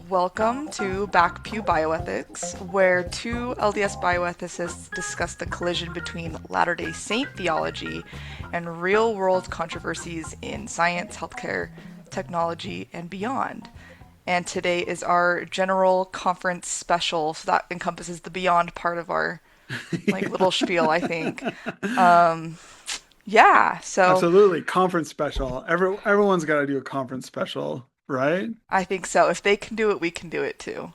Welcome to Back Pew Bioethics, where two LDS bioethicists discuss the collision between Latter day Saint theology and real world controversies in science, healthcare, technology, and beyond. And today is our general conference special, so that encompasses the beyond part of our little spiel, I think. Um, yeah, so Absolutely. Conference special. Everyone's got to do a conference special, right? I think so. If they can do it, we can do it too.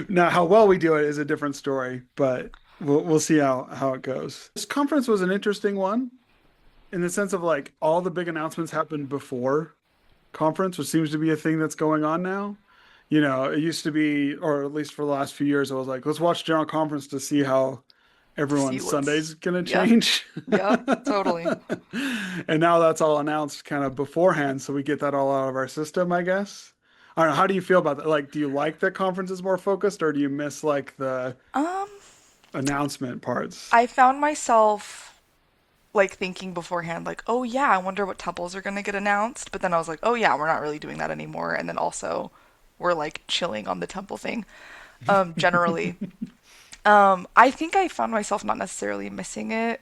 Now, how well we do it is a different story, but we'll see how it goes. This conference was an interesting one in the sense of like all the big announcements happened before conference, which seems to be a thing that's going on now. It used to be, or at least for the last few years, I was like, let's watch general conference to see how To see everyone's what's, Sunday's gonna yep, change. yep, totally. And now that's all announced kind of beforehand, so we get that all out of our system, I guess. I don't know. How do you feel about that? Like, do you like that conference is more focused, or do you miss like the Um, announcement parts? I found myself thinking beforehand, oh yeah, I wonder what temples are gonna get announced. But then I was like, oh yeah, we're not really doing that anymore. And then also, we're chilling on the temple thing. Generally, I think I found myself not necessarily missing it.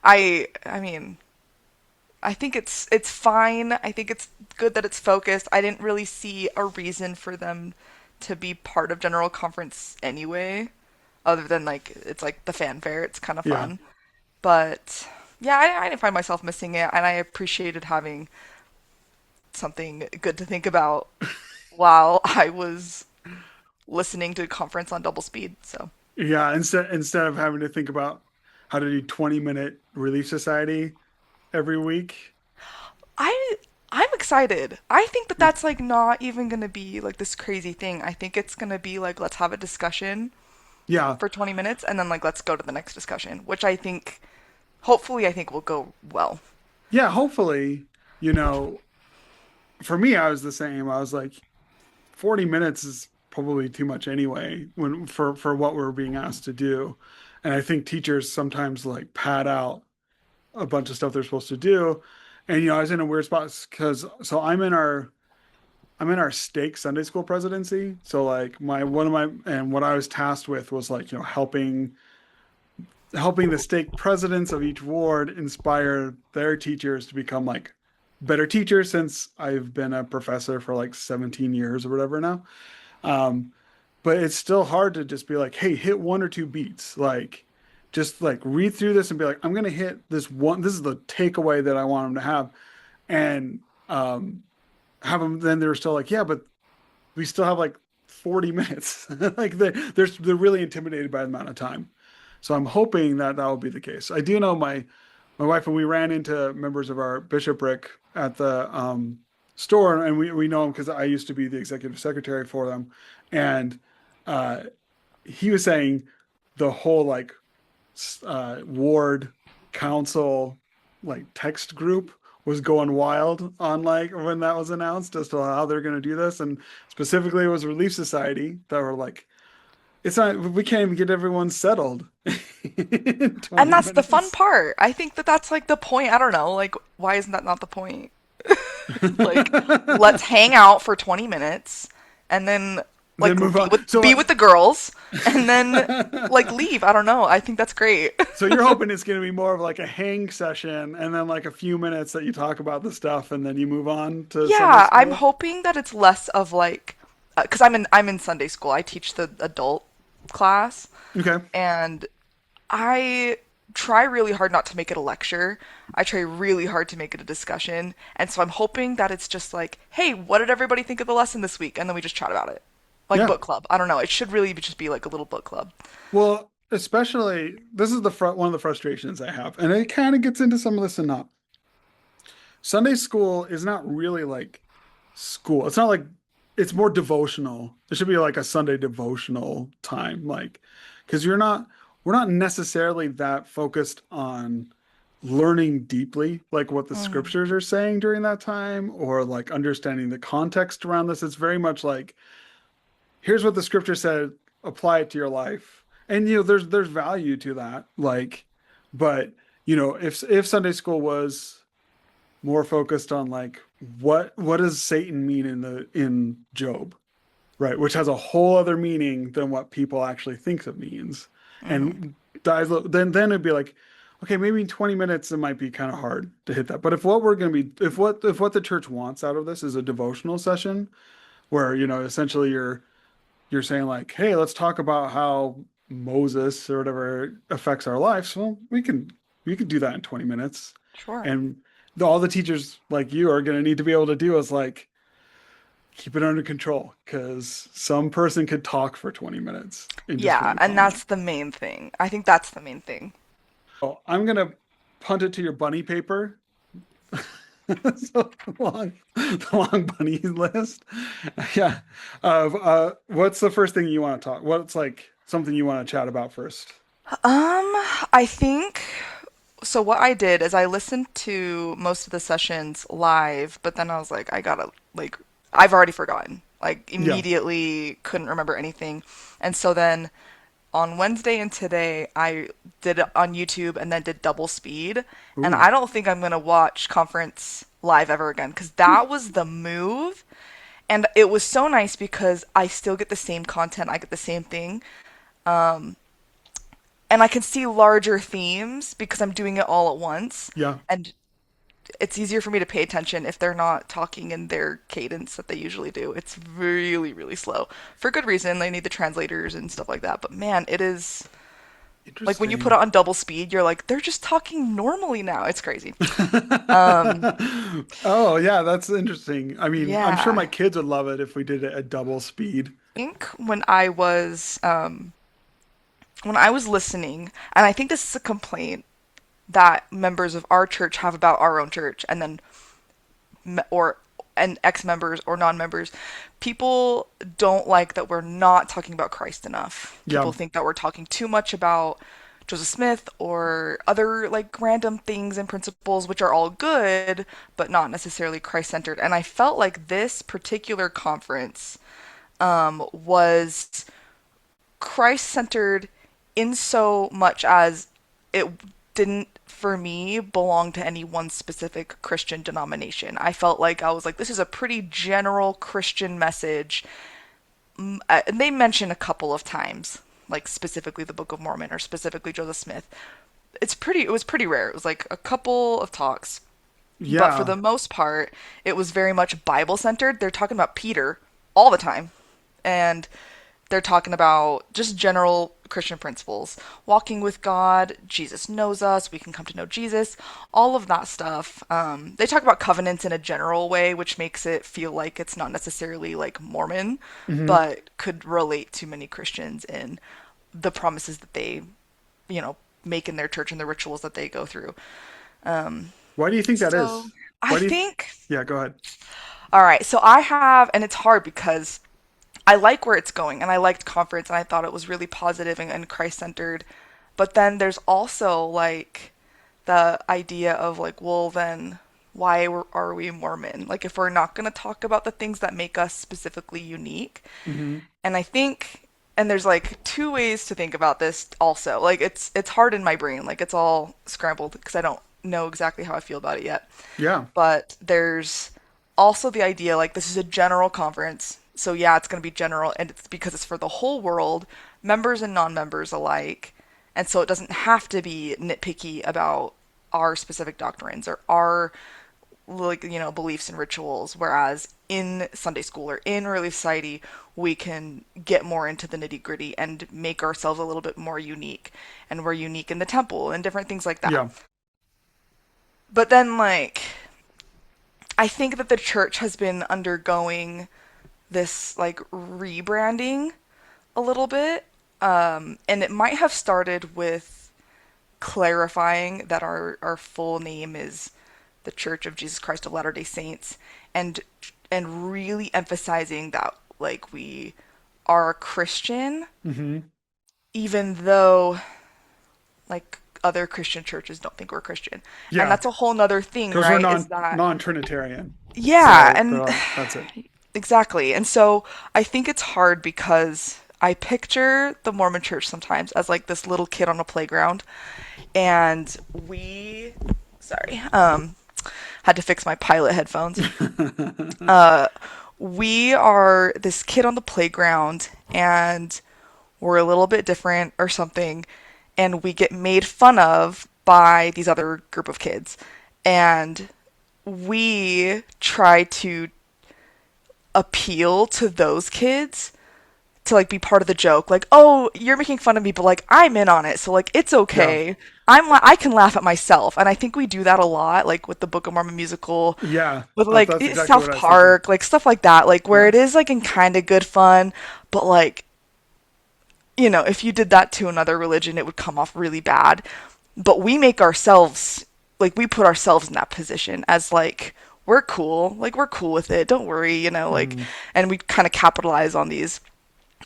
I mean, I think it's fine. I think it's good that it's focused. I didn't really see a reason for them to be part of general conference anyway, other than it's like the fanfare. It's kind of Yeah. fun. But yeah, I didn't find myself missing it, and I appreciated having something good to think about while I was listening to a conference on double speed. So Yeah, instead of having to think about how to do 20-minute Relief Society every week. I I'm excited. I think that that's not even gonna be this crazy thing. I think it's gonna be let's have a discussion Yeah. for 20 minutes and then let's go to the next discussion, which I think hopefully I think will go well. Yeah, hopefully, you know, for me I was the same. I was like 40 minutes is probably too much anyway when for what we're being asked to do. And I think teachers sometimes like pad out a bunch of stuff they're supposed to do. And I was in a weird spot because so I'm in our stake Sunday school presidency. So like my one of my and what I was tasked with was like, helping the stake presidents of each ward inspire their teachers to become like better teachers since I've been a professor for like 17 years or whatever now. Um, but it's still hard to just be like, hey, hit one or two beats. Like, just like read through this and be like, I'm gonna hit this one. This is the takeaway that I want them to have, and have them. Then they're still like, yeah, but we still have like 40 minutes. Like they're really intimidated by the amount of time. So I'm hoping that that will be the case. I do know my wife and we ran into members of our bishopric at the store, and we know him because I used to be the executive secretary for them, and uh, he was saying the whole like ward council like text group was going wild on like when that was announced as to how they're going to do this, and specifically it was Relief Society that were like, it's not, we can't even get everyone settled in And 20 that's the fun minutes. part. I think that that's the point. I don't know, why isn't that not the point? like let's hang out for 20 minutes and then Then move be on. with So, be with the girls and then leave. I don't know. I think that's great. so you're hoping it's going to be more of like a hang session and then like a few minutes that you talk about the stuff and then you move on to Sunday Yeah, I'm school? hoping that it's less of because I'm in Sunday school. I teach the adult class, Okay. and I try really hard not to make it a lecture. I try really hard to make it a discussion. And so I'm hoping that it's just hey, what did everybody think of the lesson this week? And then we just chat about it. Like Yeah. book club. I don't know. It should really just be like a little book club. Well, especially this is the one of the frustrations I have, and it kind of gets into some of this and not. Sunday school is not really like school. It's not like it's more devotional. It should be like a Sunday devotional time, like because we're not necessarily that focused on learning deeply like what the Mm. scriptures are saying during that time or like understanding the context around this. It's very much like here's what the scripture said, apply it to your life. And there's value to that. Like, but if Sunday school was more focused on like what does Satan mean in Job, right? Which has a whole other meaning than what people actually think it means. Hmm. And then it'd be like, okay, maybe in 20 minutes it might be kind of hard to hit that. But if what we're going to be if what the church wants out of this is a devotional session where, essentially you're saying like, hey, let's talk about how Moses or whatever affects our lives. Well, we can do that in 20 minutes. Sure. And all the teachers like you are going to need to be able to do is like keep it under control because some person could talk for 20 minutes in just Yeah, one and comment. that's the main thing. I think that's the main thing. Oh, I'm going to punt it to your bunny paper. So the long bunny list. Yeah. What's the first thing you want to talk? What's like something you want to chat about first? I think so. What I did is I listened to most of the sessions live, but then I was like, I gotta, like, I've already forgotten. Like, Yeah. immediately couldn't remember anything. And so then on Wednesday and today, I did it on YouTube and then did double speed. And Ooh. I don't think I'm gonna watch conference live ever again because that was the move. And it was so nice because I still get the same content, I get the same thing. And I can see larger themes because I'm doing it all at once. Yeah. And it's easier for me to pay attention if they're not talking in their cadence that they usually do. It's really, really slow. For good reason. They need the translators and stuff like that. But man, it is like when you put Interesting. it on double speed, you're like, they're just talking normally now. It's crazy. Oh, yeah, that's interesting. I mean, I'm sure Yeah. my kids would love it if we did it at double speed. I think when I was listening, and I think this is a complaint that members of our church have about our own church, and then or and ex-members or non-members, people don't like that we're not talking about Christ enough. Yeah. People think that we're talking too much about Joseph Smith or other like random things and principles, which are all good but not necessarily Christ-centered. And I felt like this particular conference was Christ-centered in so much as it didn't, for me, belong to any one specific Christian denomination. I felt like I was like, this is a pretty general Christian message. And they mention a couple of times, like specifically the Book of Mormon or specifically Joseph Smith. It was pretty rare. It was like a couple of talks. But for Yeah. the most part, it was very much Bible centered. They're talking about Peter all the time. And they're talking about just general Christian principles. Walking with God, Jesus knows us, we can come to know Jesus, all of that stuff. They talk about covenants in a general way, which makes it feel like it's not necessarily like Mormon, Hmm. but could relate to many Christians in the promises that they, you know, make in their church and the rituals that they go through. Why do you think that So is? I Why do you? think, Yeah, go ahead. all right, so I have, and it's hard because I like where it's going, and I liked conference, and I thought it was really positive and Christ centered. But then there's also like the idea of like, well, then why are we Mormon? Like, if we're not going to talk about the things that make us specifically unique, Hmm. and I think, and there's like two ways to think about this. Also, like it's hard in my brain, like it's all scrambled because I don't know exactly how I feel about it yet. Yeah. But there's also the idea like this is a general conference. So yeah, it's going to be general and it's because it's for the whole world, members and non-members alike. And so it doesn't have to be nitpicky about our specific doctrines or our like beliefs and rituals, whereas in Sunday school or in Relief Society we can get more into the nitty-gritty and make ourselves a little bit more unique, and we're unique in the temple and different things like that. Yeah. But then like I think that the church has been undergoing this like rebranding a little bit. And it might have started with clarifying that our full name is the Church of Jesus Christ of Latter-day Saints, and really emphasizing that like we are a Christian Hmm. even though like other Christian churches don't think we're Christian. And Yeah. that's a whole nother thing, Because we're right? Is that non-Trinitarian. yeah, So and that's it. exactly. And so I think it's hard because I picture the Mormon church sometimes as like this little kid on a playground, and we, sorry, had to fix my pilot headphones. Uh, we are this kid on the playground, and we're a little bit different or something, and we get made fun of by these other group of kids. And we try to appeal to those kids to like be part of the joke. Like, oh, you're making fun of me, but like I'm in on it, so like it's Yeah. okay. I can laugh at myself, and I think we do that a lot, like with the Book of Mormon musical, Yeah. with like That's exactly what South I was thinking. Park, like stuff like that, like where Yeah. it is like in kind of good fun, but like if you did that to another religion, it would come off really bad. But we make ourselves, like, we put ourselves in that position as, like, we're cool with it, don't worry, like, Mhm. and we kind of capitalize on these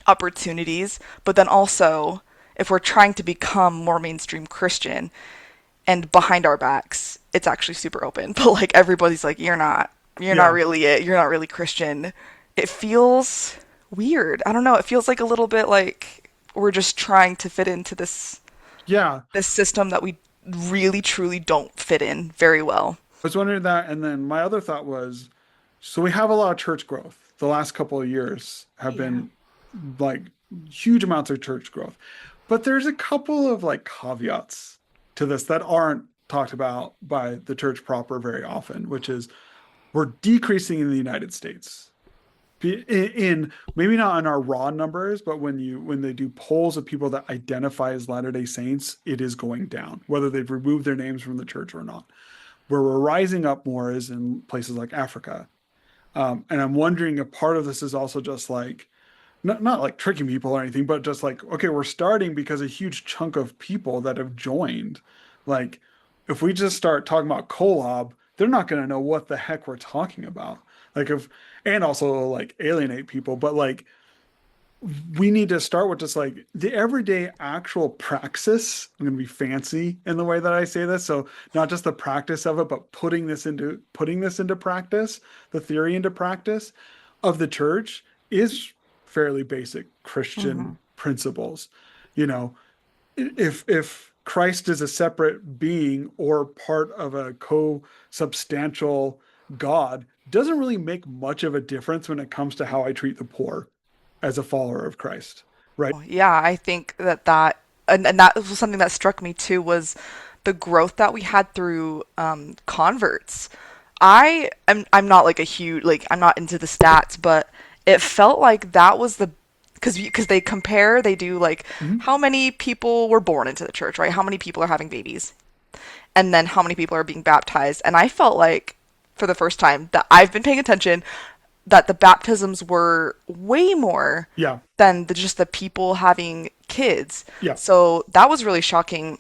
opportunities. But then also, if we're trying to become more mainstream Christian and behind our backs, it's actually super open. But, like, everybody's like, you're not Yeah. really it, you're not really Christian. It feels weird. I don't know. It feels like a little bit like we're just trying to fit into Yeah. this system that we really truly don't fit in very well. I was wondering that. And then my other thought was, so we have a lot of church growth. The last couple of years have Yeah. been like huge amounts of church growth. But there's a couple of like caveats to this that aren't talked about by the church proper very often, which is we're decreasing in the United States. In maybe not in our raw numbers, but when they do polls of people that identify as Latter-day Saints, it is going down, whether they've removed their names from the church or not. Where we're rising up more is in places like Africa. And I'm wondering if part of this is also just like not like tricking people or anything, but just like, okay, we're starting because a huge chunk of people that have joined, like if we just start talking about collab, they're not going to know what the heck we're talking about. Like if, and also like alienate people, but like we need to start with just like the everyday actual praxis. I'm going to be fancy in the way that I say this. So not just the practice of it, but putting this into practice, the theory into practice of the church is fairly basic Mm-hmm. Christian principles. You know, if Christ is a separate being or part of a co-substantial God, doesn't really make much of a difference when it comes to how I treat the poor as a follower of Christ, right? Yeah, I think and that was something that struck me too was the growth that we had through converts. I'm not like a huge like I'm not into the stats, but it felt like that was because they do like Mhm. how many people were born into the church, right? How many people are having babies, and then how many people are being baptized. And I felt like for the first time that I've been paying attention that the baptisms were way more Yeah, than just the people having kids. yeah, So that was really shocking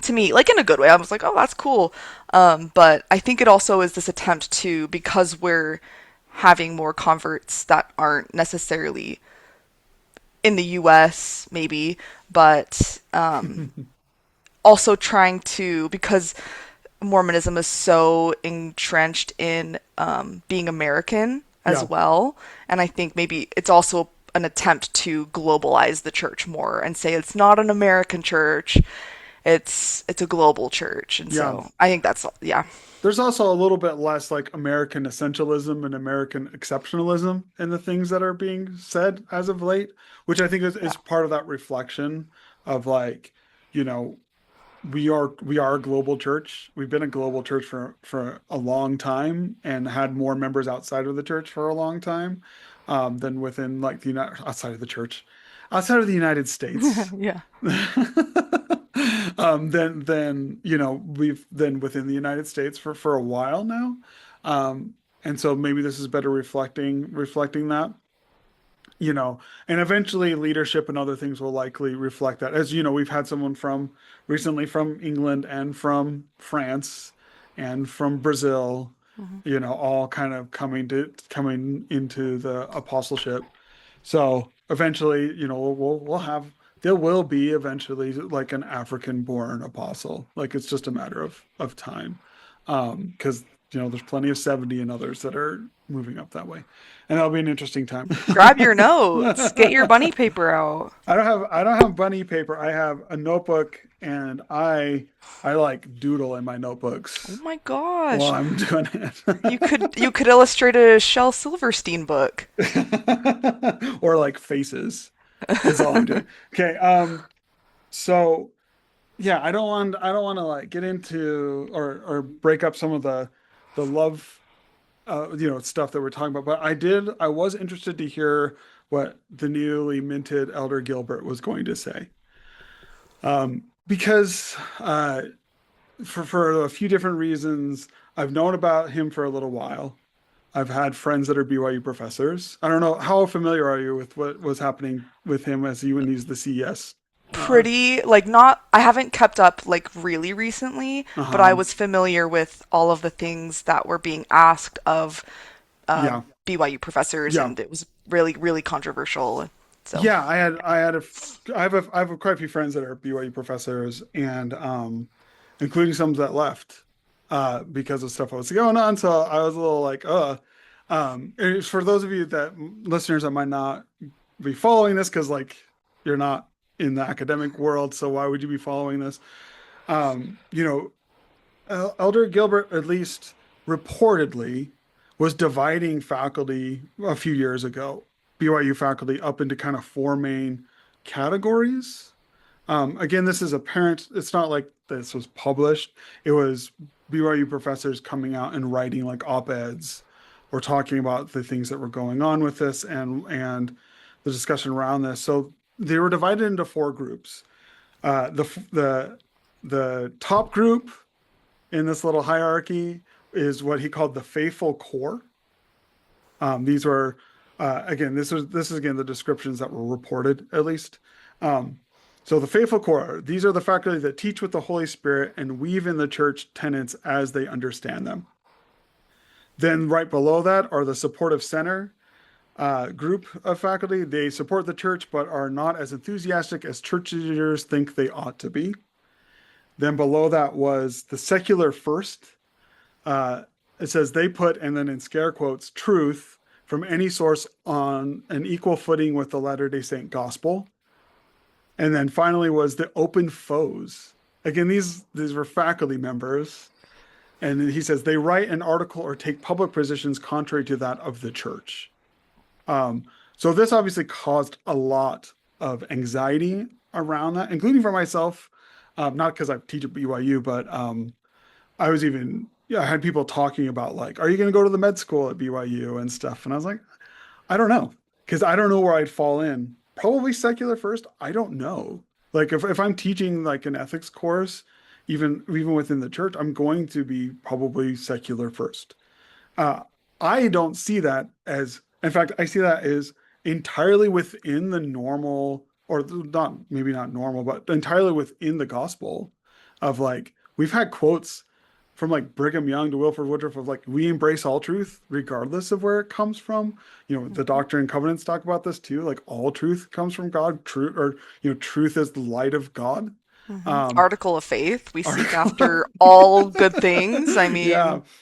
to me, like in a good way. I was like, oh, that's cool. But I think it also is this attempt to, because we're having more converts that aren't necessarily in the US, maybe, but also trying to, because Mormonism is so entrenched in being American as yeah, well. And I think maybe it's also an attempt to globalize the church more and say it's not an American church, it's a global church. And yeah. so I think that's yeah. There's also a little bit less like American essentialism and American exceptionalism in the things that are being said as of late, which I think is part of that reflection of like, you know, we are a global church. We've been a global church for a long time and had more members outside of the church for a long time than within like the United outside of the church, outside of the United States. Yeah. Then we've been within the United States for a while now, and so maybe this is better reflecting that you know, and eventually leadership and other things will likely reflect that. As you know, we've had someone from recently from England and from France and from Brazil, Hmm. all kind of coming into the apostleship. So eventually, we'll have there will be eventually like an African born apostle. Like it's just a matter of time. Because there's plenty of 70 and others that are moving up that way. And that'll be an interesting time. Grab your notes. Get your bunny paper out. I don't have bunny paper. I have a notebook and I like doodle in my Oh notebooks my while gosh. I'm doing You could illustrate a Shel Silverstein book. it. Or like faces is all I'm doing. Okay, so yeah, I don't want to like get into or break up some of the love stuff that we're talking about, but I was interested to hear what the newly minted Elder Gilbert was going to say. Because for a few different reasons, I've known about him for a little while. I've had friends that are BYU professors. I don't know, how familiar are you with what was happening with him as you when he's the CES? Uh, Pretty, like, not, I haven't kept up, like, really recently, but I uh-huh. was familiar with all of the things that were being asked of Yeah. BYU professors, Yeah. and it was really, really controversial. So, Yeah, I have quite a few friends that are BYU professors, and including some that left because of stuff that was going on. So I was a little like, for those of you that listeners that might not be following this because like you're not in the academic world, so why would you be following this? Um, you know, Elder Gilbert, at least reportedly, was dividing faculty a few years ago, BYU faculty, up into kind of four main categories. Again, this is apparent. It's not like this was published. It was BYU professors coming out and writing like op-eds or talking about the things that were going on with this and the discussion around this. So they were divided into four groups. The top group in this little hierarchy is what he called the faithful core. These were again, this is again the descriptions that were reported at least. Um, so the faithful core, these are the faculty that teach with the Holy Spirit and weave in the church tenets as they understand them. Then right below that are the supportive center group of faculty. They support the church but are not as enthusiastic as church leaders think they ought to be. Then below that was the secular first. Uh, it says they put, and then in scare quotes, truth from any source on an equal footing with the Latter-day Saint gospel. And then finally was the open foes. Again, these were faculty members. And he says they write an article or take public positions contrary to that of the church. So this obviously caused a lot of anxiety around that, including for myself. Not because I teach at BYU, but I was even, yeah, I had people talking about like, are you going to go to the med school at BYU and stuff? And I was like, I don't know, because I don't know where I'd fall in. Probably secular first. I don't know. Like if I'm teaching like an ethics course, even within the church, I'm going to be probably secular first. Uh, I don't see that as, in fact, I see that as entirely within the normal, or not, maybe not normal, but entirely within the gospel of like, we've had quotes from like Brigham Young to Wilford Woodruff of like, we embrace all truth, regardless of where it comes from. The Doctrine and Covenants talk about this too. Like all truth comes from God, true, or, truth is the light of God. Um, Article of faith. We seek article. after all good things. I Yeah, mean,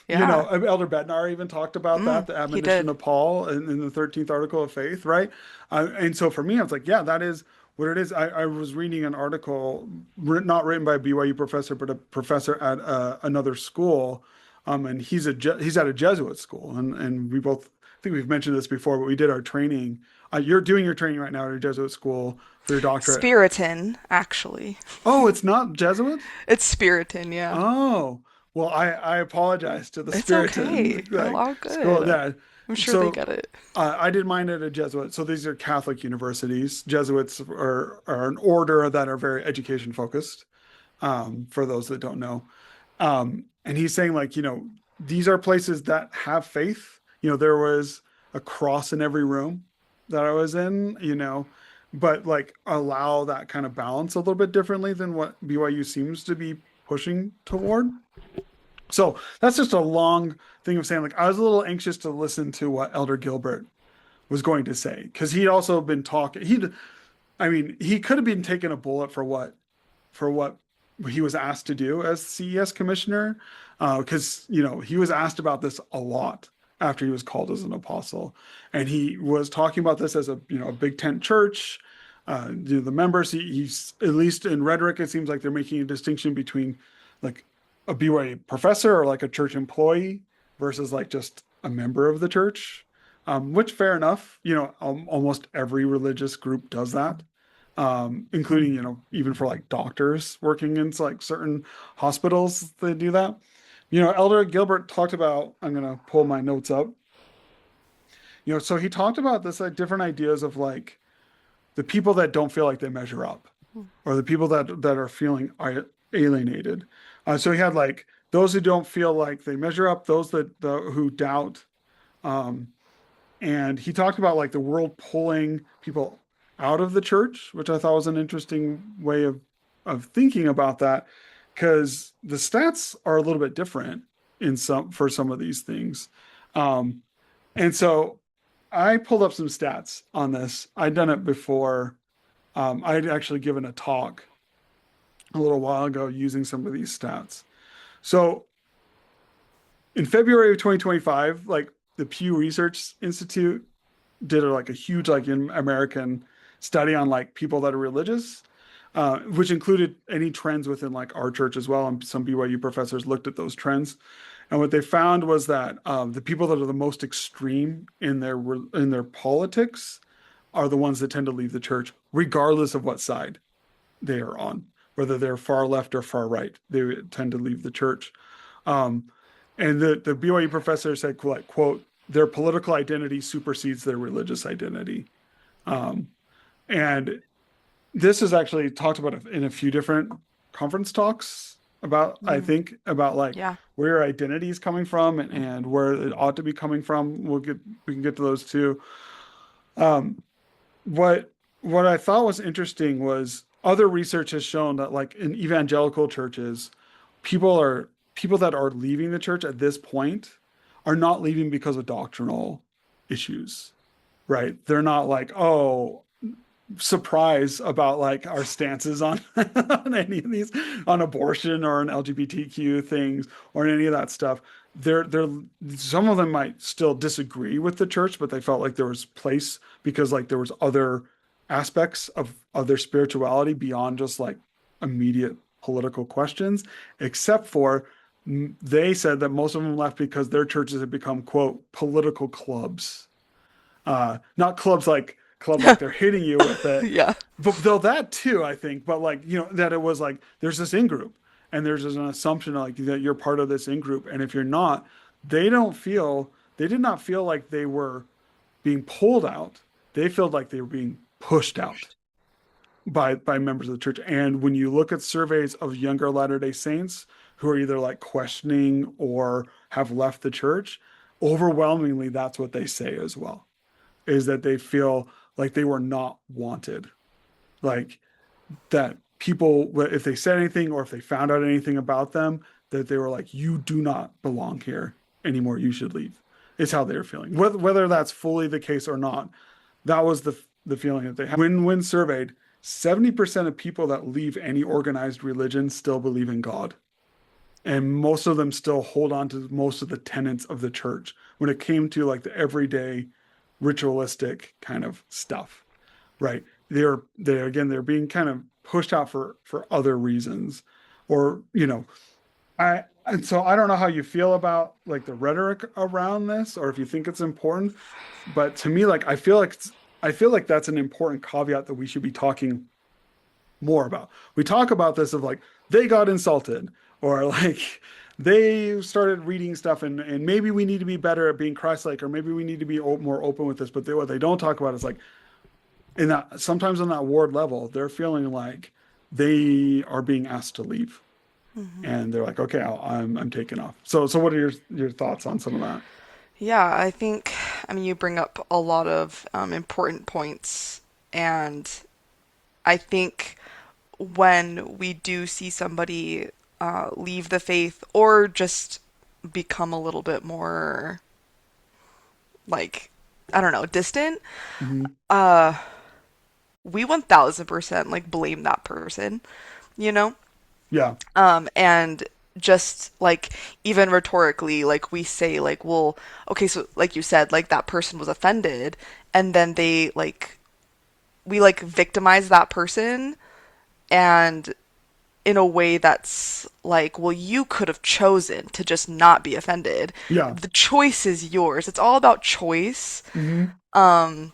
yeah. Elder Bednar even talked about that, the He admonition did. of Paul in the 13th article of faith, right? And so for me, I was like, yeah, that is what it is. I was reading an article, not written by a BYU professor, but a professor at another school, and he's at a Jesuit school, and we both, I think we've mentioned this before, but we did our training. You're doing your training right now at a Jesuit school for your doctorate. Spiritan, actually. Oh, it's not Jesuit? It's Spiritan, yeah. Oh, well, I apologize to the It's Spiritan okay. You're like all school. good. Yeah. I'm sure they So get it. I did mine at a Jesuit. So these are Catholic universities. Jesuits are an order that are very education focused, for those that don't know. And he's saying like, these are places that have faith. There was a cross in every room that I was in, but like allow that kind of balance a little bit differently than what BYU seems to be pushing toward. So that's just a long thing of saying, like, I was a little anxious to listen to what Elder Gilbert was going to say because he'd also been talking. I mean, he could have been taking a bullet for what he was asked to do as CES commissioner, because he was asked about this a lot after he was called as an apostle, and he was talking about this as a big tent church. The members, he's at least in rhetoric, it seems like they're making a distinction between like a BYU professor or like a church employee versus like just a member of the church. Which fair enough. Almost every religious group does that, including, even for like doctors working in like certain hospitals, they do that. Elder Gilbert talked about, I'm going to pull my notes up. So he talked about this, like different ideas of like the people that don't feel like they measure up, or the people that are feeling alienated. So he had like those who don't feel like they measure up, those who doubt. Um, and he talked about like the world pulling people out of the church, which I thought was an interesting way of thinking about that, because the stats are a little bit different for some of these things. Um, and so I pulled up some stats on this. I'd done it before. I'd actually given a talk a little while ago using some of these stats. So in February of 2025, like the Pew Research Institute did like a huge like in American study on like people that are religious, which included any trends within like our church as well. And some BYU professors looked at those trends, and what they found was that the people that are the most extreme in their politics are the ones that tend to leave the church, regardless of what side they are on, whether they're far left or far right. They tend to leave the church. Um, and the BYU professor said, like, quote, their political identity supersedes their religious identity. Um, and this is actually talked about in a few different conference talks about, I Mm, think, about like yeah. where your identity is coming from and where it ought to be coming from. We can get to those too. Um, what what I thought was interesting was other research has shown that like in evangelical churches, people that are leaving the church at this point are not leaving because of doctrinal issues, right? They're not like, oh, surprise about like our stances on on any of these, on abortion or on LGBTQ things or any of that stuff. They're some of them might still disagree with the church, but they felt like there was place because like there was other aspects of their spirituality beyond just like immediate political questions, except for they said that most of them left because their churches had become, quote, political clubs. Not clubs like they're hitting you with it, Yeah. but though that too, I think. But like that it was like there's this in group, and there's an assumption like that you're part of this in group, and if you're not, they did not feel like they were being pulled out. They felt like they were being pushed out by members of the church. And when you look at surveys of younger Latter-day Saints who are either like questioning or have left the church, overwhelmingly that's what they say as well, is that they feel like they were not wanted. Like that people, if they said anything or if they found out anything about them, that they were like, you do not belong here anymore. You should leave. Is how they're feeling. Whether that's fully the case or not, that was the feeling that they had. When surveyed, 70% of people that leave any organized religion still believe in God. And most of them still hold on to most of the tenets of the church when it came to like the everyday ritualistic kind of stuff, right? They're being kind of pushed out for other reasons, or and so I don't know how you feel about like the rhetoric around this, or if you think it's important, but to me, like I feel like that's an important caveat that we should be talking more about. We talk about this of like they got insulted or like they started reading stuff and maybe we need to be better at being Christ-like or maybe we need to be more open with this. But what they don't talk about is like in that sometimes on that ward level, they're feeling like they are being asked to leave Hmm. and they're like, okay, I'm taking off. So what are your thoughts on some of that? Yeah, I mean, you bring up a lot of important points, and I think when we do see somebody leave the faith or just become a little bit more, like, I don't know, distant, Hmm. we 1000% like blame that person, you know? Yeah. And just like even rhetorically, like we say like, well, okay, so like you said, like that person was offended, and then they like we like victimize that person, and in a way that's like, well, you could have chosen to just not be offended. Yeah. The choice is yours. It's all about choice. Hmm. Um,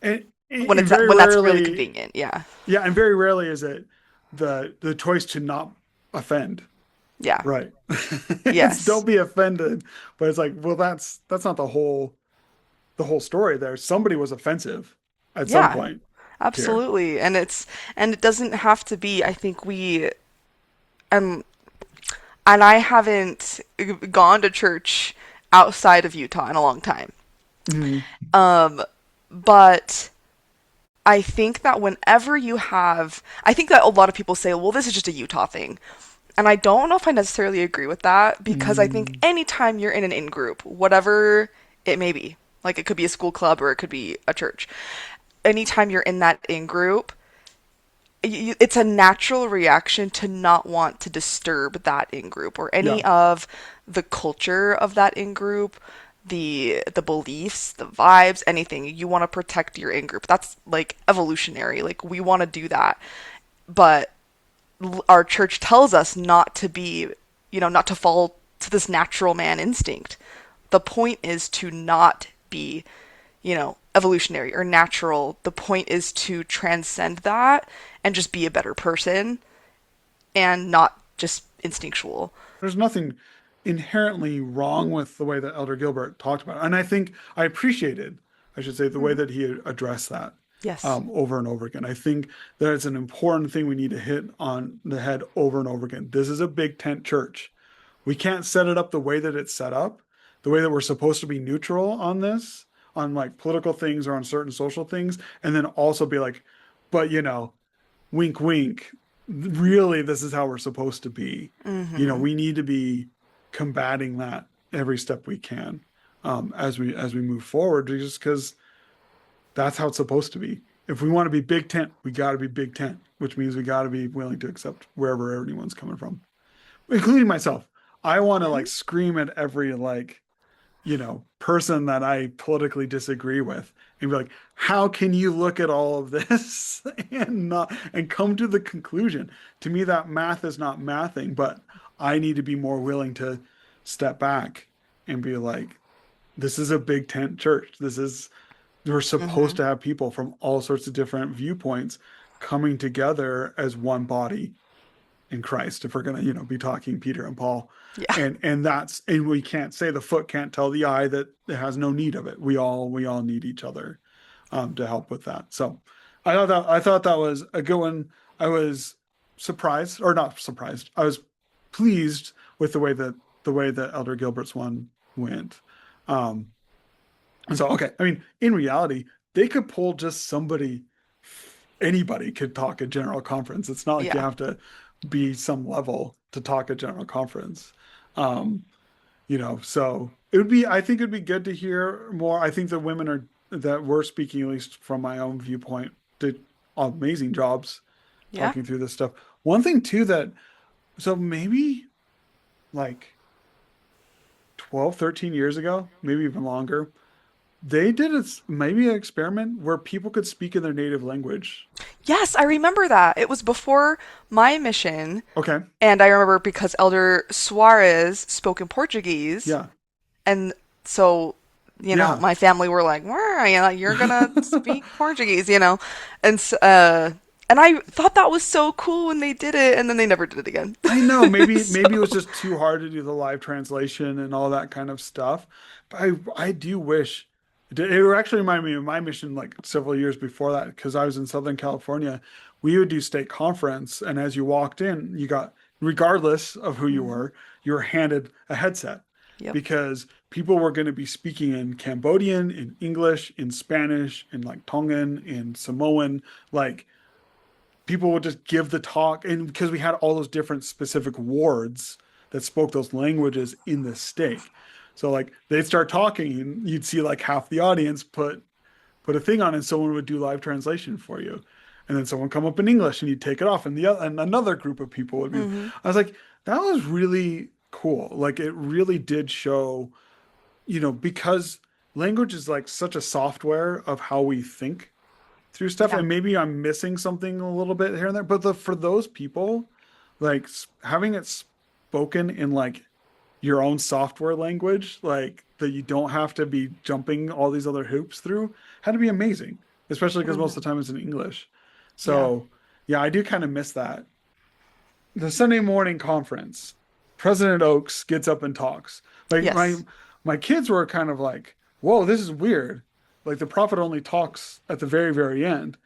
And very when that's really rarely, convenient. Yeah. yeah, and very rarely is it the choice to not offend. Yeah. Right. It's Yes. don't be offended, but it's like, well, that's not the whole story there. Somebody was offensive at some Yeah. point here. Absolutely. And it doesn't have to be, I think um and I haven't gone to church outside of Utah in a long time. Hmm. Um but I think that I think that a lot of people say, well, this is just a Utah thing. And I don't know if I necessarily agree with that because I think Mm, anytime you're in an in group, whatever it may be, like it could be a school club or it could be a church, anytime you're in that in group, it's a natural reaction to not want to disturb that in group or yeah. any of the culture of that in group, the beliefs, the vibes, anything. You want to protect your in group. That's like evolutionary. Like we want to do that. But our church tells us not to be, not to fall to this natural man instinct. The point is to not be, evolutionary or natural. The point is to transcend that and just be a better person and not just instinctual. There's nothing inherently wrong with the way that Elder Gilbert talked about it. And I think I appreciated, I should say, the way Mm-hmm. that he addressed that Yes. over and over again. I think that it's an important thing we need to hit on the head over and over again. This is a big tent church. We can't set it up the way that it's set up, the way that we're supposed to be neutral on this, on like political things or on certain social things, and then also be like, but wink, wink. Really, this is how we're supposed to be. Mm-hmm. We need to be combating that every step we can as we move forward, just because that's how it's supposed to be. If we want to be big tent, we got to be big tent, which means we got to be willing to accept wherever anyone's coming from, including myself. I want to like Mm-hmm. scream at every like person that I politically disagree with and be like, how can you look at all of this and come to the conclusion? To me, that math is not mathing, but I need to be more willing to step back and be like, this is a big tent church. We're supposed Mm-hmm. to have people from all sorts of different viewpoints coming together as one body in Christ if we're going to, be talking Peter and Paul. Yeah. And we can't say the foot can't tell the eye that it has no need of it. We all need each other to help with that. So I thought that was a good one. I was surprised or not surprised. I was pleased with the way that Elder Gilbert's one went. Um, and so okay, I mean, in reality, they could pull just somebody, anybody could talk at general conference. It's not like you Yeah. have to be some level to talk at general conference. Um, so I think it'd be good to hear more. I think the women that were speaking, at least from my own viewpoint, did amazing jobs Yeah. talking through this stuff. One thing too so maybe like 12, 13 years ago, maybe even longer, they did maybe an experiment where people could speak in their native language. Yes, I remember that. It was before my mission, Okay. and I remember because Elder Suarez spoke in Portuguese. Yeah. And so, Yeah. my family were like, "Where you're gonna speak Portuguese," and I thought that was so cool when they did it, and then they never did it again. I know maybe So, maybe it was just too hard to do the live translation and all that kind of stuff. But I do wish it would actually remind me of my mission like several years before that because I was in Southern California. We would do state conference, and as you walked in, you got regardless of who mhm. you were handed a headset Yep. because people were going to be speaking in Cambodian, in English, in Spanish, in like Tongan, in Samoan, like people would just give the talk and because we had all those different specific wards that spoke those languages in the stake, so like they'd start talking and you'd see like half the audience put a thing on and someone would do live translation for you, and then someone come up in English and you'd take it off, and and another group of people would be. Mm-hmm. I was like, that was really cool. Like it really did show, because language is like such a software of how we think through stuff, Yeah. and maybe I'm missing something a little bit here and there, but for those people, like having it spoken in like your own software language, like that you don't have to be jumping all these other hoops through, had to be amazing, especially because most Mm-hmm. of the time it's in English. Yeah. So, yeah, I do kind of miss that. The Sunday morning conference, President Oaks gets up and talks. Like Yes. my kids were kind of like, "Whoa, this is weird." Like the prophet only talks at the very, very end.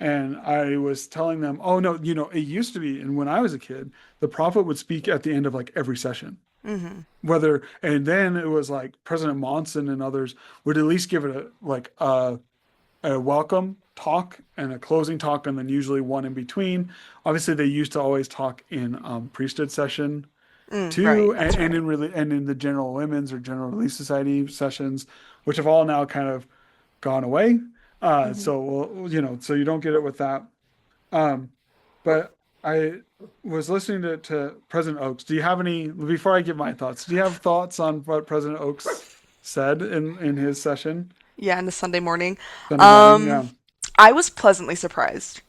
And I was telling them, "Oh no, it used to be, and when I was a kid, the prophet would speak at the end of like every session." Mm-hmm. And then it was like President Monson and others would at least give it a welcome talk and a closing talk, and then usually one in between. Obviously, they used to always talk in priesthood session Right. too, That's right. and in the General Women's or General Relief Society sessions, which have all now kind of gone away. Mm-hmm. So you don't get it with that. Um, but I was listening to President Oaks. Do you have any, before I give my thoughts, do you have thoughts on what President Oaks said in his session Yeah, and the Sunday morning. Sunday morning? Um, Yeah. I was pleasantly surprised.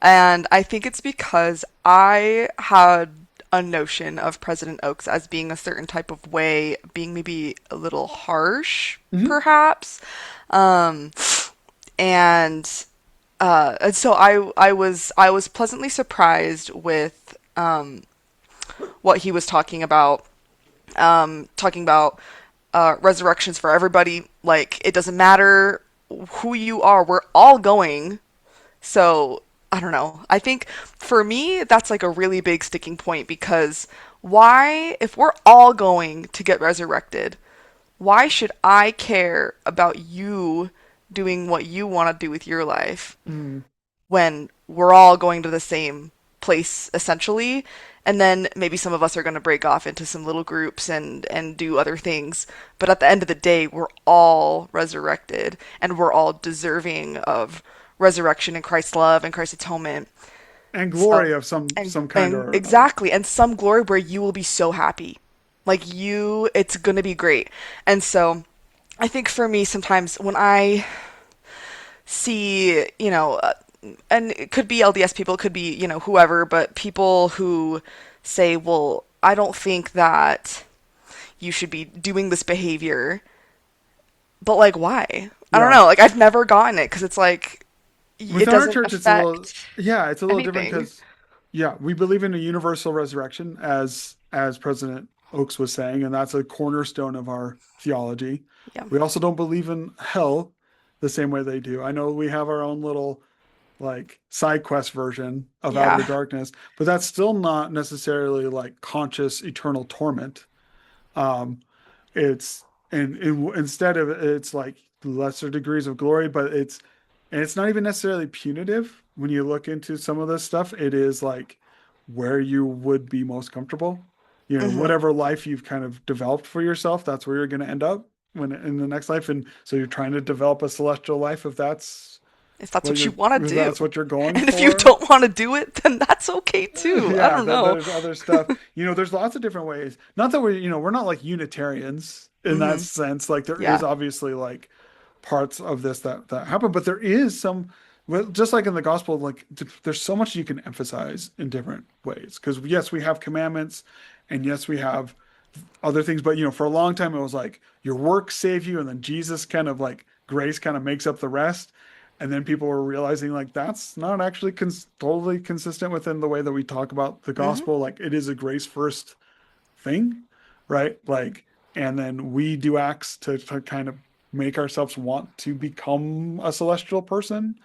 And I think it's because I had a notion of President Oaks as being a certain type of way, being maybe a little harsh, Hmm. perhaps. Um, and and so I was pleasantly surprised with what he was talking about. Talking about resurrections for everybody. Like it doesn't matter who you are, we're all going. So I don't know. I think for me, that's like a really big sticking point because why, if we're all going to get resurrected, why should I care about you doing what you want to do with your life Mm. when we're all going to the same place essentially? And then maybe some of us are going to break off into some little groups and do other things. But at the end of the day, we're all resurrected and we're all deserving of resurrection and Christ's love and Christ's atonement. And So, glory of and some kind and or another. exactly, and some glory where you will be so happy. Like you, it's gonna be great. And so, I think for me, sometimes when I see, and it could be LDS people, it could be, whoever, but people who say, well, I don't think that you should be doing this behavior, but like, why? I don't Yeah. know. Like, I've never gotten it because it's like, it Within our doesn't church, affect it's a little different anything. because, yeah, we believe in a universal resurrection, as President Oaks was saying, and that's a cornerstone of our theology. Yeah. We also don't believe in hell the same way they do. I know we have our own little like side quest version of Outer Yeah. Darkness, but that's still not necessarily like conscious eternal torment. Um, it's instead of it's like lesser degrees of glory, but it's not even necessarily punitive when you look into some of this stuff. It is like where you would be most comfortable. Hmm. Whatever life you've kind of developed for yourself, that's where you're going to end up when in the next life. And so you're trying to develop a celestial life If that's what you want to if do. that's what you're going And if you for. don't want to do it, then that's okay too. I Yeah, don't know. there's other stuff. There's lots of different ways. Not that we're not like Unitarians in that Hmm. sense. Like there is Yeah. obviously like parts of this that happen, but there is some, well, just like in the gospel, like there's so much you can emphasize in different ways. Because yes, we have commandments, and yes, we have other things, but for a long time it was like your works save you, and then Jesus kind of like grace kind of makes up the rest. And then people were realizing like that's not actually totally consistent within the way that we talk about the Hmm. gospel. Like it is a grace first thing, right? Like, and then we do acts to kind of make ourselves want to become a celestial person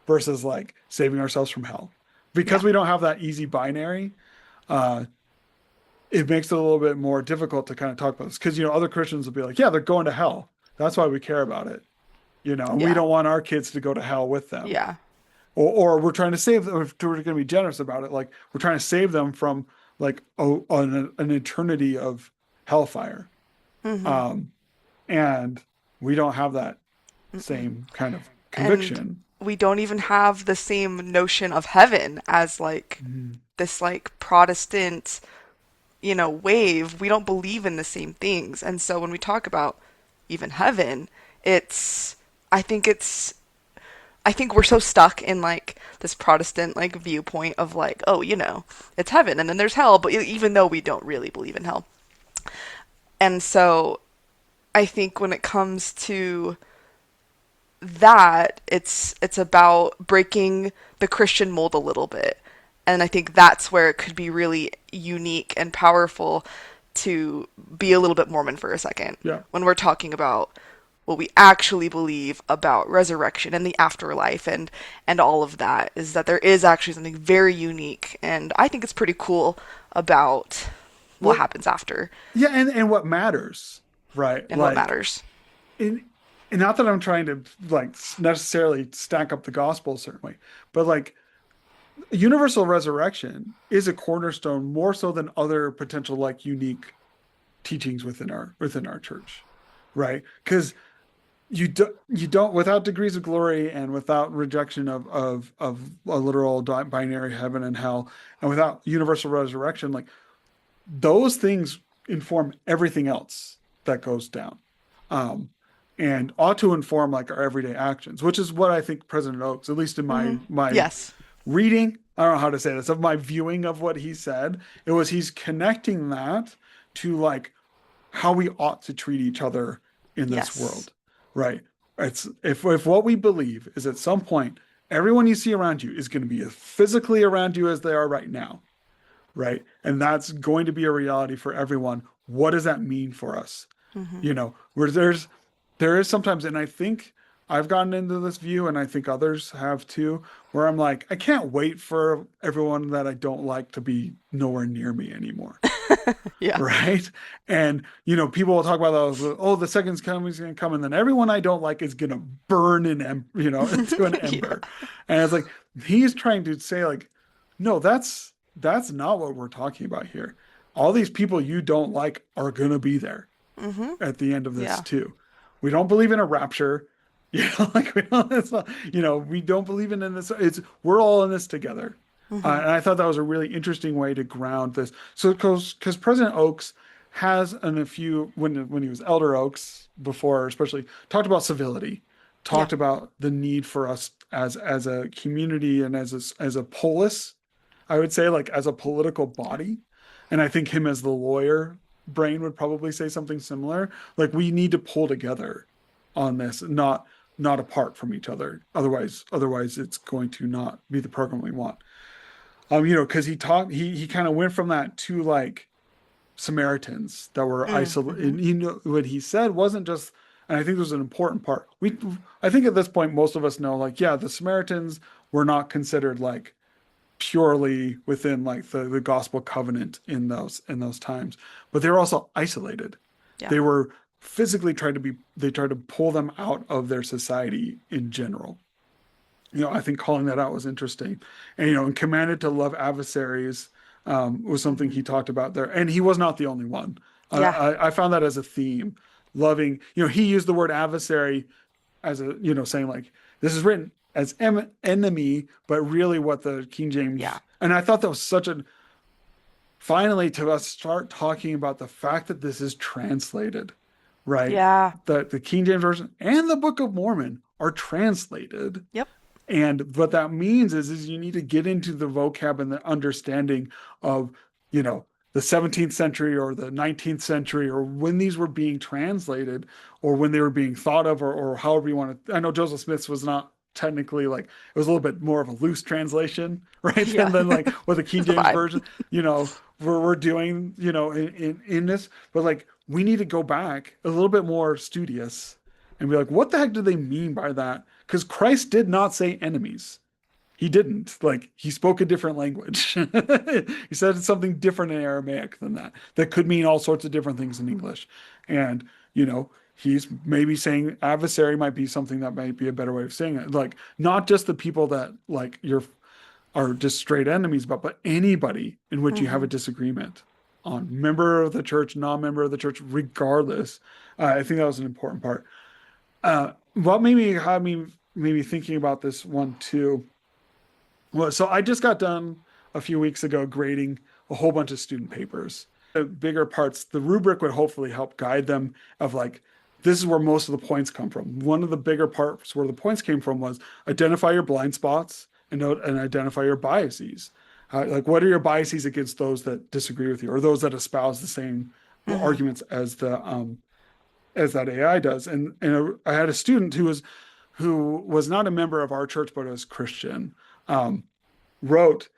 versus like saving ourselves from hell. Yeah. Because we don't have that easy binary, uh, it makes it a little bit more difficult to kind of talk about this. Because, other Christians will be like, yeah, they're going to hell. That's why we care about it. And we Yeah. don't want our kids to go to hell with them. Yeah. Or we're trying to save them, if we're going to be generous about it. Like we're trying to save them from like an eternity of hellfire. Hmm. Um, and we don't have that Mm-mm. same kind of And conviction. we don't even have the same notion of heaven as like Mhm. this like Protestant, wave. We don't believe in the same things. And so when we talk about even heaven, it's I think it's I think we're so stuck in like this Protestant like viewpoint of like, oh, it's heaven and then there's hell, but even though we don't really believe in hell. And so I think when it comes to that, it's about breaking the Christian mold a little bit. And I think that's where it could be really unique and powerful to be a little bit Mormon for a second Yeah. when we're talking about what we actually believe about resurrection and the afterlife and all of that is that there is actually something very unique and I think it's pretty cool about what Well, happens after yeah, and what matters, right? and what Like matters. in and not that I'm trying to like necessarily stack up the gospel a certain way, but like universal resurrection is a cornerstone more so than other potential like unique teachings within our church, right? Because you don't without degrees of glory and without rejection of a literal binary heaven and hell and without universal resurrection, like those things inform everything else that goes down, um, and ought to inform like our everyday actions, which is what I think President Oaks, at least in Hmm. my Yes. reading, I don't know how to say this, of my viewing of what he said, it was he's connecting that to like how we ought to treat each other in this Yes. world, right? It's if what we believe is at some point everyone you see around you is going to be as physically around you as they are right now, right? And that's going to be a reality for everyone. What does that mean for us? Hmm. Where there is sometimes, and I think I've gotten into this view, and I think others have too, where I'm like, I can't wait for everyone that I don't like to be nowhere near me anymore. Yeah. Right. And, people will talk about those, oh, the second's coming, is going to come. And then everyone I don't like is going to burn into an Yeah. ember. And it's like, he's trying to say, like, no, that's not what we're talking about here. All these people you don't like are going to be there Hmm. at the end of this Yeah. too. We don't believe in a rapture. Like we don't, it's not, we don't believe in this. We're all in this together. Hmm. And I thought that was a really interesting way to ground this. So, because President Oaks has in a few when he was Elder Oaks before, especially talked about civility, Yeah. talked about the need for us as a community and as a polis, I would say, like as a political body. And I think him as the lawyer brain would probably say something similar. Like we need to pull together on this, not apart from each other. Otherwise it's going to not be the program we want. Because he kind of went from that to like Samaritans that were isolated. Mm-hmm. And what he said wasn't just, and I think this was an important part. I think at this point, most of us know, like, yeah, the Samaritans were not considered like purely within like the gospel covenant in those times, but they were also isolated. Yeah. They were physically they tried to pull them out of their society in general. I think calling that out was interesting. And, and commanded to love adversaries was something Hmm. he talked about there. And he was not the only one. Yeah. I found that as a theme. Loving, he used the word adversary as saying like, this is written as enemy, but really what the King Yeah. James, and I thought that was finally to us start talking about the fact that this is translated, right? Yeah. The King James Version and the Book of Mormon are translated, Yep. and what that means is you need to get into the vocab and the understanding of, the 17th century or the 19th century or when these were being translated or when they were being thought of or however you want to. I know Joseph Smith's was not technically like, it was a little bit more of a loose translation, right? Yeah. And then like what the King It's the James vibe. Version, we're doing, in this, but like we need to go back a little bit more studious and be like, what the heck do they mean by that? Because Christ did not say enemies. He didn't. Like, he spoke a different language. He said something different in Aramaic than that. That could mean all sorts of different things in English. And, he's maybe saying adversary might be something that might be a better way of saying it. Like, not just the people that, like, are just straight enemies, but anybody in which you have Hmm. a disagreement on member of the church, non-member of the church, regardless. I think that was an important part. What made me, I mean, maybe thinking about this one too. Well, so I just got done a few weeks ago grading a whole bunch of student papers. The bigger parts, the rubric would hopefully help guide them of like, this is where most of the points come from. One of the bigger parts where the points came from was identify your blind spots and note and identify your biases. Like, what are your biases against those that disagree with you or those that espouse the same Mm-hmm. arguments as that AI does? And I had a student who was not a member of our church but was Christian. Um, Wrote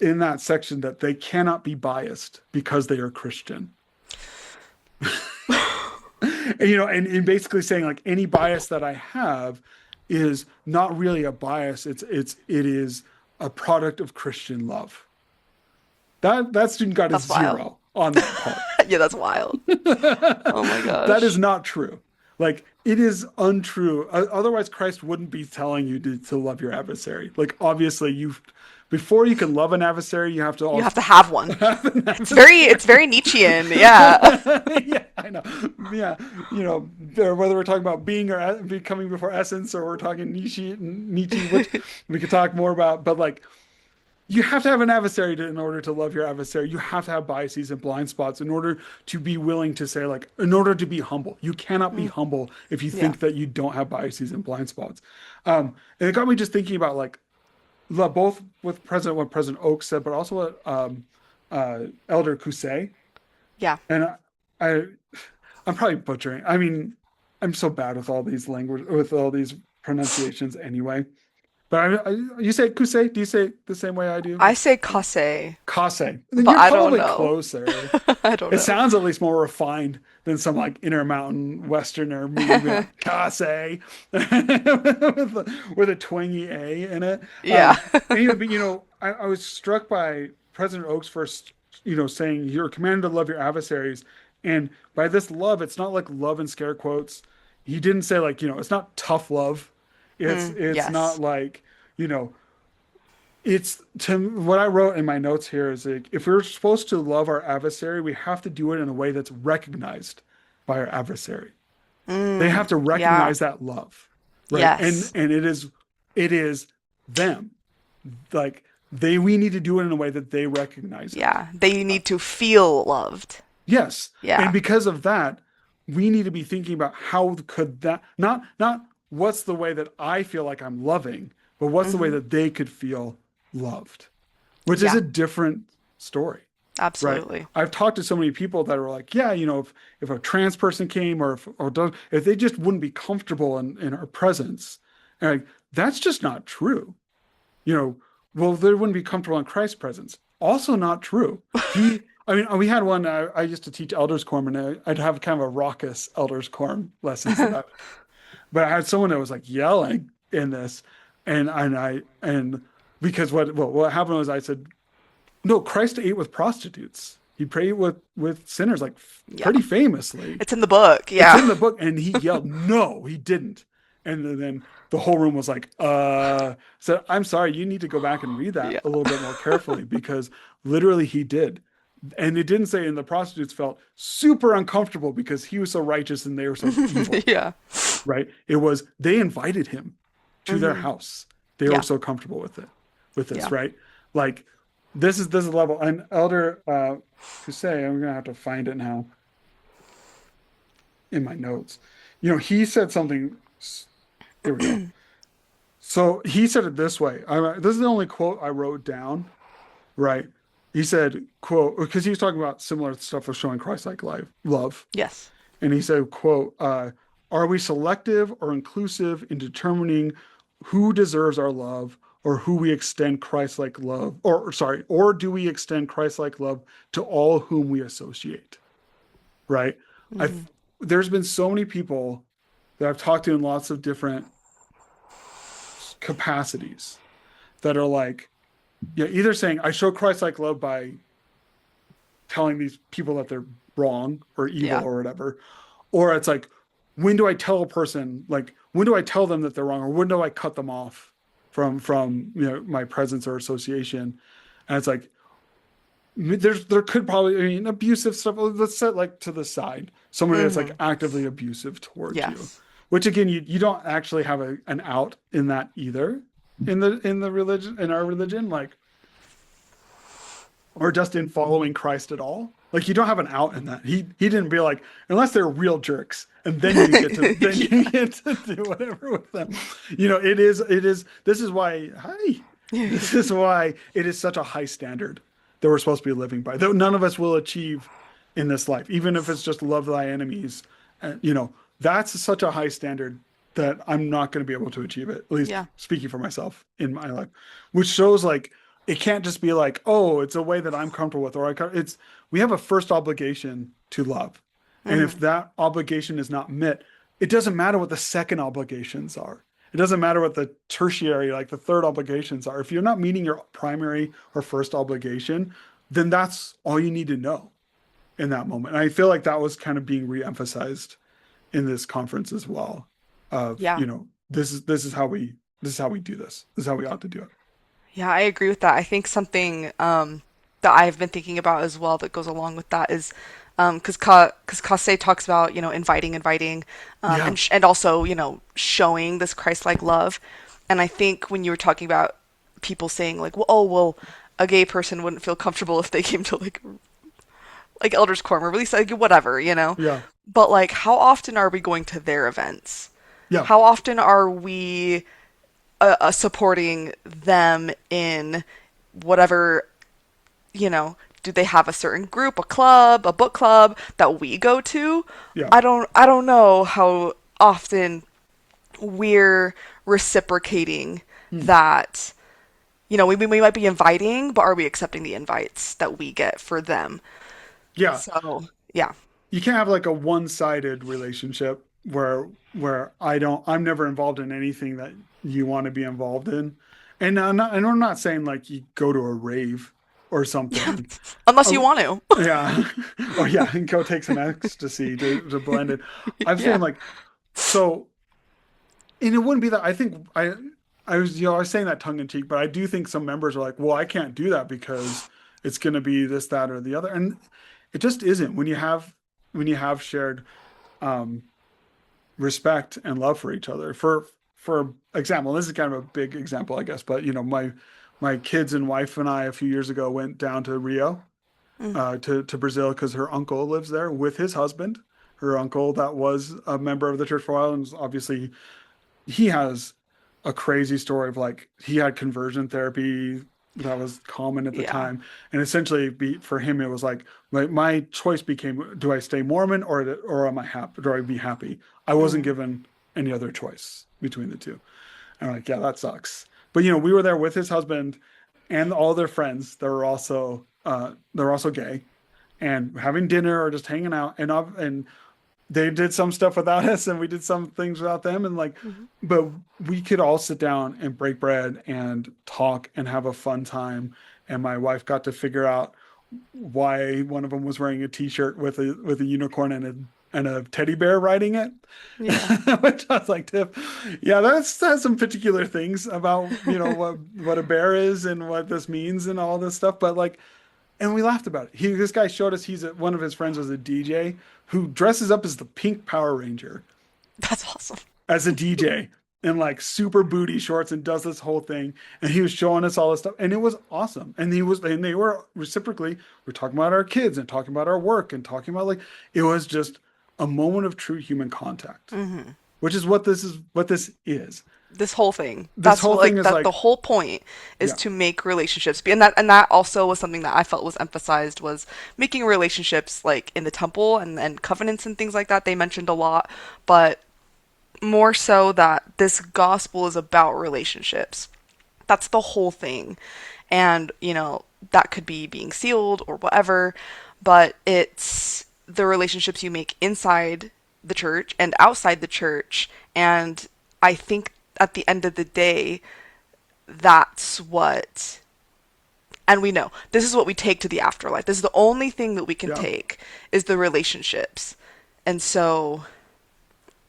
in that section that they cannot be biased because they are Christian. And basically saying like any bias that I have is not really a bias. It is a product of Christian love. That student got a That's wild. 0 on that part. Yeah, that's wild. Oh my That is gosh. not true. Like it is untrue. Otherwise, Christ wouldn't be telling you to love your adversary. Like obviously, before you can love an adversary, you have to You also have to have one. have an It's adversary. very Nietzschean. Yeah. Yeah, I know. Yeah, whether we're talking about being or becoming before essence, or we're talking Nietzsche, which we could talk more about. But like, you have to have an adversary in order to love your adversary. You have to have biases and blind spots in order to be willing to say, like, in order to be humble. You cannot be Mm, humble if you yeah. think that you don't have biases and blind spots. And it got me just thinking about like both with what President Oaks said, but also what Elder Cousset. Yeah. And I, I'm probably butchering. I mean, I'm so bad with all these language, with all these pronunciations anyway. But you say Cousset? Do you say it the same way I do? I say casse, Casse. Then but you're I don't probably know. closer. I don't It know. sounds at least more refined than some like Intermountain Westerner maybe be like Casse with a twangy A in it. Yeah. But I was struck by President Oak's first, saying you're commanded to love your adversaries. And by this love, it's not like love in scare quotes. He didn't say like, it's not tough love. It's not Yes. like, you know, it's to what I wrote in my notes here is like, if we're supposed to love our adversary, we have to do it in a way that's recognized by our adversary. They have to Yeah. recognize that love, right? And Yes. and it is them. Like we need to do it in a way that they recognize it. Yeah. They need to feel loved. Yes. And Yeah. because of that, we need to be thinking about how could that not what's the way that I feel like I'm loving, but what's the way Hmm. that they could feel loved, which is Yeah. a different story, right? Absolutely. I've talked to so many people that are like, yeah, if a trans person came or if they just wouldn't be comfortable in our presence, and like, that's just not true. you know, well, they wouldn't be comfortable in Christ's presence. Also not true. I mean, we had one, I used to teach elders quorum and I'd have kind of a raucous elders quorum lessons but I had someone that was like yelling in this and because what happened was I said, no, Christ ate with prostitutes. He prayed with sinners, like Yeah. pretty famously. It's in the book. It's Yeah. in the book. And he yelled, no, he didn't. And then the whole room was like, so I'm sorry, you need to go back and read that Yeah. a little bit more carefully because literally he did. And it didn't say, and the prostitutes felt super uncomfortable because he was so righteous and they were so evil, Yeah. right? It was, they invited him to their Hmm. house. They were Yeah. so comfortable with this, Yeah. right? Like this is level. And Elder Hussein, I'm gonna have to find it now in my notes. He said something. Here we go. So he said it this way. This is the only quote I wrote down, right? He said, quote, because he was talking about similar stuff of showing Christ-like love. Yes. And he said, quote, are we selective or inclusive in determining who deserves our love or who we extend Christ-like love, or do we extend Christ-like love to all whom we associate? Right? I've Hmm. there's been so many people that I've talked to in lots of different capacities that are like, yeah, either saying I show Christ-like love by telling these people that they're wrong or evil Yeah. or whatever, or it's like, when do I tell a person, like, when do I tell them that they're wrong, or when do I cut them off from my presence or association? And it's like, there could probably, I mean, abusive stuff. Let's set like to the side somebody that's like Hmm. actively abusive towards you. Yes. which again, you don't actually have an out in that either in the religion, in our religion, like, or just in following Christ at all. Like you don't have an out in that. He didn't be like, unless they're real jerks, and then you Yeah. get to do whatever with them. This is why hi. This is why it is such a high standard that we're supposed to be living by. That none of us will achieve in this life, even if it's just love thy enemies. That's such a high standard that I'm not going to be able to achieve it. At least Yeah. speaking for myself in my life, which shows like it can't just be like, oh, it's a way that I'm comfortable with, or it's we have a first obligation to love. And if Hmm. that obligation is not met, it doesn't matter what the second obligations are. It doesn't matter what the tertiary, like the third obligations are. If you're not meeting your primary or first obligation, then that's all you need to know in that moment. And I feel like that was kind of being re-emphasized in this conference as well. Of, Yeah. this is how we do this. This is how we ought to do it. Yeah, I agree with that. I think something that I've been thinking about as well that goes along with that is because Kase talks about inviting, Yeah. and also showing this Christ-like love, and I think when you were talking about people saying like, well, oh well, a gay person wouldn't feel comfortable if they came to like Elders Quorum or release like whatever, Yeah. but like how often are we going to their events? Yeah. How often are we supporting them in whatever, do they have a certain group, a club, a book club that we go to? Yeah. I don't know how often we're reciprocating Hmm. that. We might be inviting, but are we accepting the invites that we get for them? Yeah. So, yeah. You can't have like a one-sided relationship where I'm never involved in anything that you want to be involved in. And I'm not saying like you go to a rave or Yeah. something. Unless you Oh, want to. yeah. Or yeah, and go take some ecstasy to blend it. I'm Yeah. saying like so and it wouldn't be that I was saying that tongue in cheek, but I do think some members are like, well, I can't do that because it's going to be this, that, or the other, and it just isn't when you have shared um, respect and love for each other. For example, this is kind of a big example, I guess, but my kids and wife and I a few years ago went down to Rio, Mm. to Brazil because her uncle lives there with his husband. Her uncle that was a member of the church for a while and was obviously he has a crazy story of like he had conversion therapy that was common at the Yeah. time, and essentially for him it was like my choice became, do I stay Mormon or am I happy, do I be happy? I wasn't Mm. given any other choice between the two. And I'm like, yeah, that sucks. But we were there with his husband and all their friends that were also they're also gay, and having dinner or just hanging out, and they did some stuff without us and we did some things without them, and like, Mhm. but we could all sit down and break bread and talk and have a fun time. And my wife got to figure out why one of them was wearing a t-shirt with a unicorn and a teddy bear riding it. Yeah. Which I was like, Tiff, yeah, that's some particular things about what a bear is and what this means and all this stuff, but like, and we laughed about it. This guy showed us one of his friends was a DJ who dresses up as the Pink Power Ranger That's awesome. as a DJ in like super booty shorts and does this whole thing. And he was showing us all this stuff, and it was awesome. And they were reciprocally, we're talking about our kids and talking about our work and talking about like it was just a moment of true human contact, Hmm. which is what this is. This whole thing. This That's whole what thing like is that the like, whole point is yeah, to make relationships be, and that also was something that I felt was emphasized was making relationships like in the temple and covenants and things like that they mentioned a lot, but more so that this gospel is about relationships. That's the whole thing. And, that could be being sealed or whatever, but it's the relationships you make inside the church and outside the church. And I think at the end of the day, that's what, and we know this is what we take to the afterlife. This is the only thing that we can yeah, take is the relationships. And so,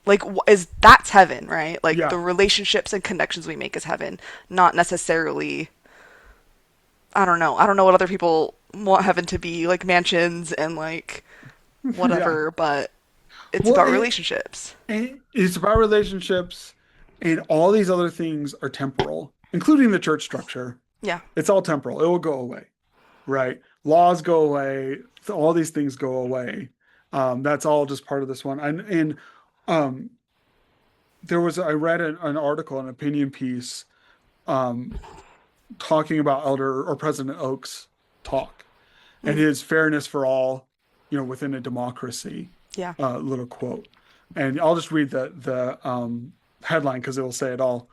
like, is that's heaven, right? Like yeah, the relationships and connections we make is heaven, not necessarily. I don't know. I don't know what other people want heaven to be, like mansions and like yeah. whatever, but it's Well, about relationships. it's about relationships, and all these other things are temporal, including the church structure. Yeah. It's all temporal. It will go away, right? Laws go away. All these things go away. That's all just part of this one. And um, I read an article, an opinion piece, um, talking about Elder or President Oak's talk and Mm. his fairness for all, within a democracy, Yeah. little quote. And I'll just read the headline because it will say it all.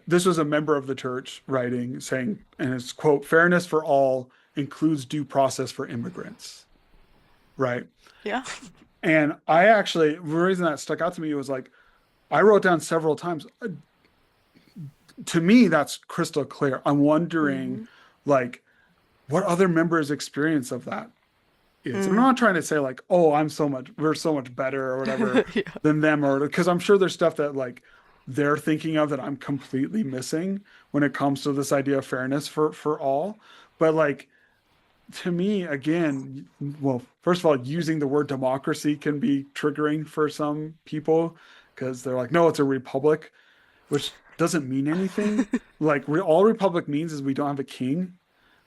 This was a member of the church writing, saying, and it's quote, fairness for all includes due process for immigrants, right? Yeah. And the reason that stuck out to me was like, I wrote down several times. To me, that's crystal clear. I'm wondering, Hmm. like, what other members' experience of that is. I'm Mm. not trying to say like, oh, we're so much better or whatever Yeah. than them, or because I'm sure there's stuff that like they're thinking of that I'm completely missing when it comes to this idea of fairness for all. But like to me, again, well, first of all, using the word democracy can be triggering for some people because they're like, no, it's a republic, which doesn't mean anything. Like all republic means is we don't have a king,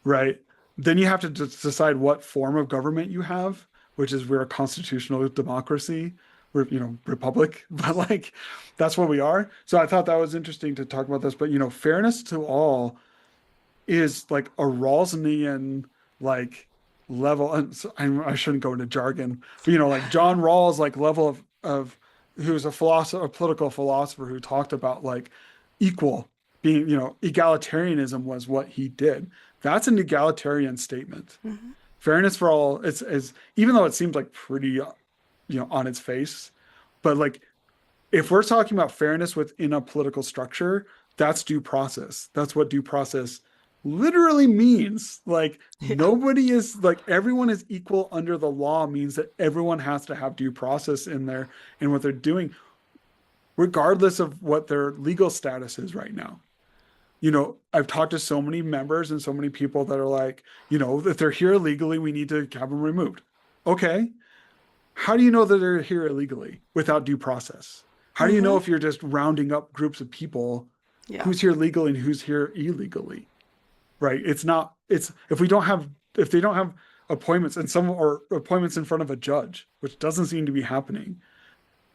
right? Then you have to decide what form of government you have, which is we're a constitutional democracy. We're, republic, but like that's what we are. So I thought that was interesting to talk about this. But fairness to all is like a Rawlsian like level. And so I shouldn't go into jargon, but like John Rawls like level of who's a philosopher, a political philosopher who talked about like equal being, egalitarianism was what he did. That's an egalitarian statement. Hmm. Fairness for all, it's is even though it seems like pretty, on its face, but like if we're talking about fairness within a political structure, that's due process. That's what due process literally means. Like Yeah. nobody is like everyone is equal under the law means that everyone has to have due process in there in what they're doing, regardless of what their legal status is right now. I've talked to so many members and so many people that are like, if they're here illegally, we need to have them removed. Okay. How do you know that they're here illegally without due process? How do you know Hmm. if you're just rounding up groups of people Yeah. who's here legally and who's here illegally? Right? It's not, it's if they don't have appointments and some or appointments in front of a judge, which doesn't seem to be happening,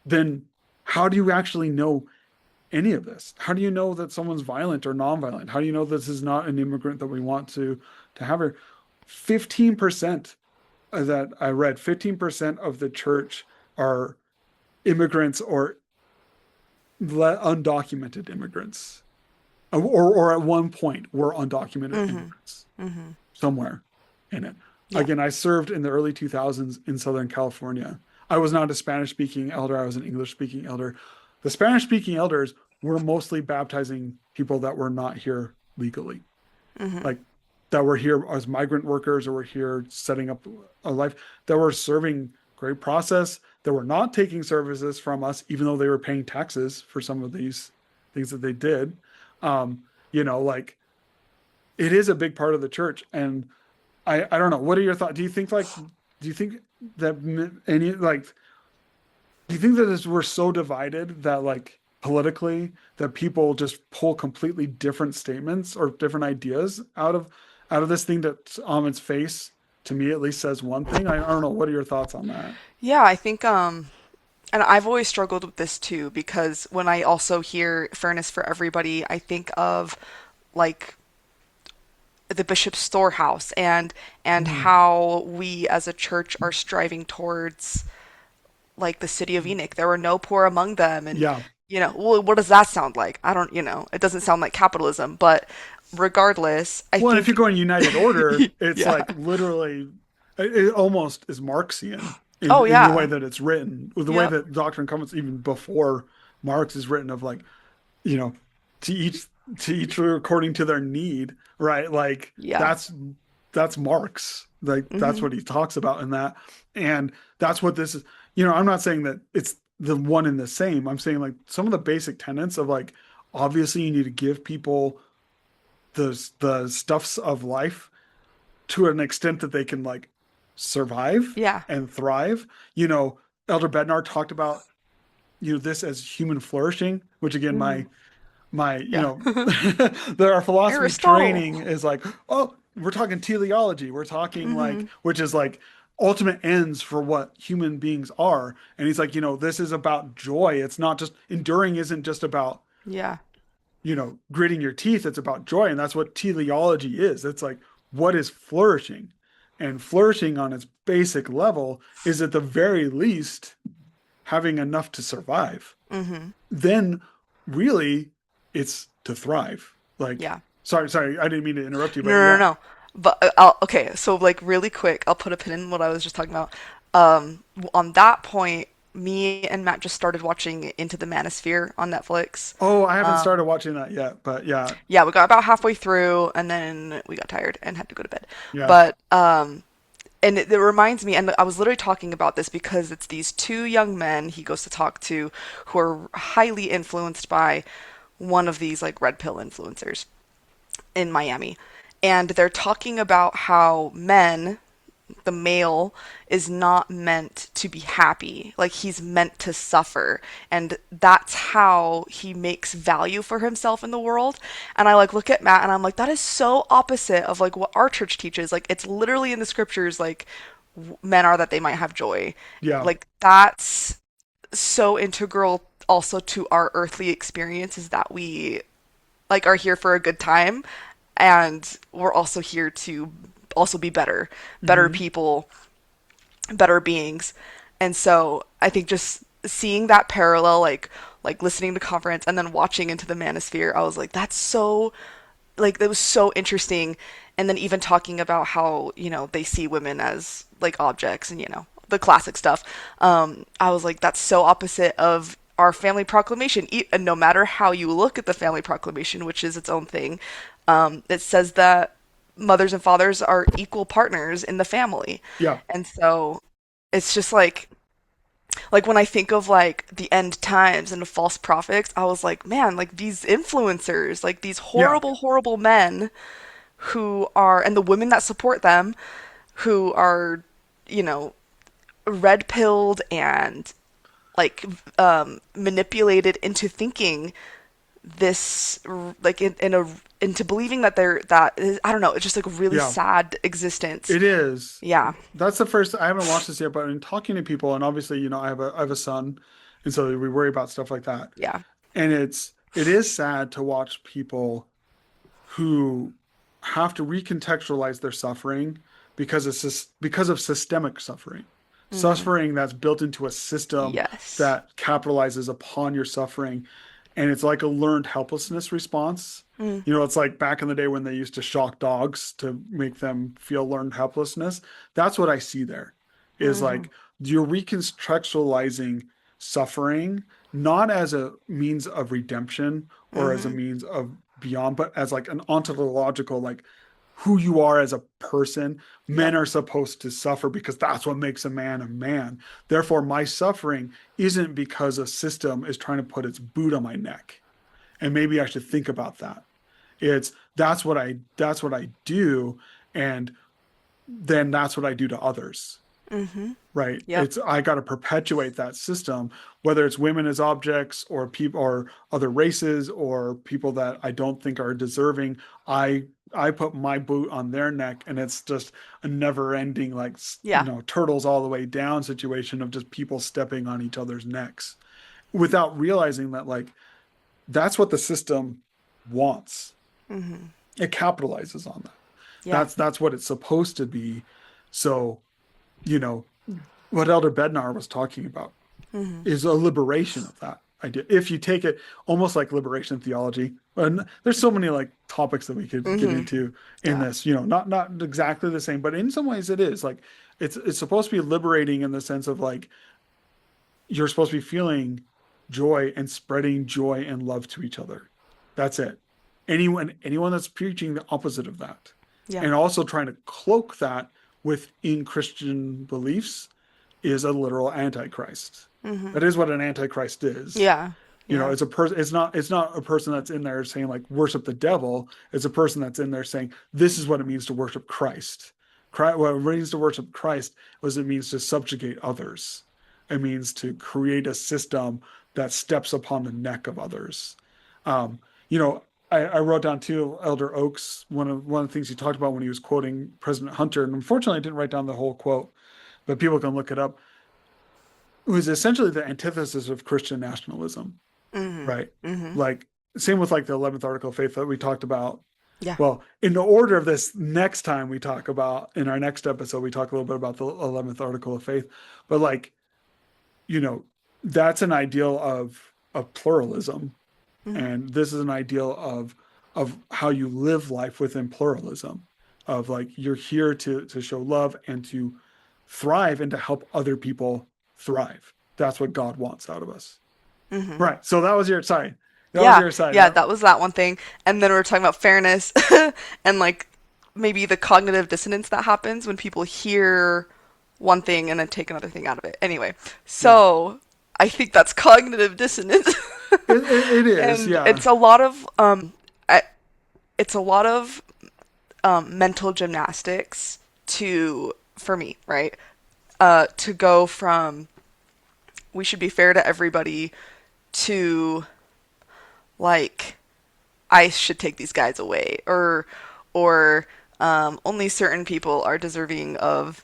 then how do you actually know any of this? How do you know that someone's violent or nonviolent? How do you know this is not an immigrant that we want to have here? 15% that I read, 15% of the church are immigrants or undocumented immigrants. Or at one point were undocumented Hmm. immigrants Hmm. somewhere in it. Yeah. Again, I served in the early 2000s in Southern California. I was not a Spanish speaking elder, I was an English speaking elder. The Spanish speaking elders were mostly baptizing people that were not here legally, Hmm. like that were here as migrant workers or were here setting up a life, that were serving great process, that were not taking services from us, even though they were paying taxes for some of these things that they did. Like it is a big part of the church. And I don't know. What are your thoughts? Do you think that any, like, do you think that we're so divided that like politically that people just pull completely different statements or different ideas out of this thing that on its face, to me at least, says one thing? I don't know. What are your thoughts on that? Yeah, I think and I've always struggled with this too because when I also hear fairness for everybody, I think of like the bishop's storehouse and Mm, how we as a church are striving towards like the city of Enoch. There were no poor among them, and yeah. well, what does that sound like? I don't, it doesn't sound like capitalism, but regardless, I Well, and if you're think, going United Order, it's yeah. like literally, it almost is Marxian Oh in the way yeah. that it's written, with the way Yep. that Doctrine and Covenants, even before Marx, is written of like, you know, to each according to their need, right? Like Yeah. that's Marx. Like that's Mhm. what he talks about in that, and that's what this is. I'm not saying that it's the one and the same. I'm saying like some of the basic tenets of like, obviously you need to give people the stuffs of life to an extent that they can like survive Yeah. and thrive. You know, Elder Bednar talked about, this as human flourishing, which again, Hmm. my, Yeah. our philosophy Aristotle. training is like, oh, we're talking teleology. We're talking like, Hmm. which is like ultimate ends for what human beings are. And he's like, this is about joy. It's not just enduring isn't just about, Yeah. gritting your teeth. It's about joy. And that's what teleology is. It's like, what is flourishing? And flourishing on its basic level is at the very least having enough to survive. Hmm. Then really it's to thrive. Like, Yeah. sorry, I didn't mean to interrupt you, No, but no, no, yeah. no. But okay, so like really quick, I'll put a pin in what I was just talking about. On that point, me and Matt just started watching Into the Manosphere on Netflix. Oh, I haven't started watching that yet, but yeah, Yeah, we got about halfway through, and then we got tired and had to go to bed. yeah. But and it reminds me, and I was literally talking about this because it's these two young men he goes to talk to who are highly influenced by one of these like red pill influencers in Miami. And they're talking about how men, the male, is not meant to be happy. Like he's meant to suffer. And that's how he makes value for himself in the world. And I like look at Matt and I'm like, that is so opposite of like what our church teaches. Like it's literally in the scriptures, like men are that they might have joy. Yeah. Like that's so integral also to our earthly experience is that we like are here for a good time and we're also here to also be better Hmm. people, better beings. And so I think just seeing that parallel, like listening to conference and then watching Into the Manosphere, I was like, that's so like that was so interesting. And then even talking about how they see women as like objects and the classic stuff. I was like, that's so opposite of our family proclamation. And no matter how you look at the family proclamation, which is its own thing, it says that mothers and fathers are equal partners in the family. Yeah. And so it's just like when I think of like the end times and the false prophets, I was like, man, like these influencers, like these Yeah. horrible, horrible men who are, and the women that support them, who are, you know, red pilled and like manipulated into thinking this, like in a into believing that they're that is, I don't know, it's just like a really Yeah. sad existence. It is. Yeah, That's the first. I haven't watched this yet, but in talking to people, and obviously, I have a son, and so we worry about stuff like that. yeah, And it is sad to watch people who have to recontextualize their suffering because of systemic suffering. hmm, Suffering that's built into a system yes, that capitalizes upon your suffering. And it's like a learned helplessness response. mm, It's like back in the day when they used to shock dogs to make them feel learned helplessness. That's what I see there is hmm, like you're recontextualizing suffering, not as a means of redemption or as a hmm, means of beyond, but as like an ontological, like who you are as a person. Men yep, are supposed to suffer because that's what makes a man a man. Therefore, my suffering isn't because a system is trying to put its boot on my neck. And maybe I should think about that. It's that's what I do, and then that's what I do to others, hmm, right? yep, It's I got to perpetuate that system, whether it's women as objects or people or other races or people that I don't think are deserving. I put my boot on their neck, and it's just a never-ending like yeah, turtles all the way down situation of just people stepping on each other's necks without realizing that like that's what the system wants. hmm, It capitalizes on that. yeah, That's what it's supposed to be. So, you know, what Elder Bednar was talking about hmm, is a liberation of that idea. If you take it almost like liberation theology, and there's so many like topics that we could get hmm, into in yeah, this, not exactly the same, but in some ways it is like it's supposed to be liberating in the sense of like you're supposed to be feeling joy and spreading joy and love to each other. That's it. Anyone that's preaching the opposite of that yeah, and also trying to cloak that within Christian beliefs is a literal antichrist. hmm, That is what an antichrist is. yeah, yeah, It's a person. It's not a person that's in there saying like worship the devil. It's a person that's in there saying this is what it means to worship Christ. What it means to worship Christ was it means to subjugate others. It means to create a system that steps upon the neck of others. Um, you know, I wrote down too, Elder Oaks, one of the things he talked about when he was quoting President Hunter, and unfortunately I didn't write down the whole quote, but people can look it up. It was essentially the antithesis of Christian nationalism, Mm-hmm. right? Mm-hmm. Like same with like the 11th article of faith that we talked about. Yeah. Well, in the order of this, next time we talk about in our next episode, we talk a little bit about the 11th article of faith, but like, you know, that's an ideal of pluralism, Mm-hmm. and this is an ideal of how you live life within pluralism, of like you're here to show love and to thrive and to help other people thrive. That's what God wants out of us. Mm-hmm. Right. So that was your side. That was Yeah, your side. yeah, that was that one thing. And then we are talking about fairness and like maybe the cognitive dissonance that happens when people hear one thing and then take another thing out of it. Anyway, Yeah. so I think that's cognitive dissonance. It is. And Yeah. it's a lot of mental gymnastics to for me, right? To go from we should be fair to everybody to like I should take these guys away, or only certain people are deserving of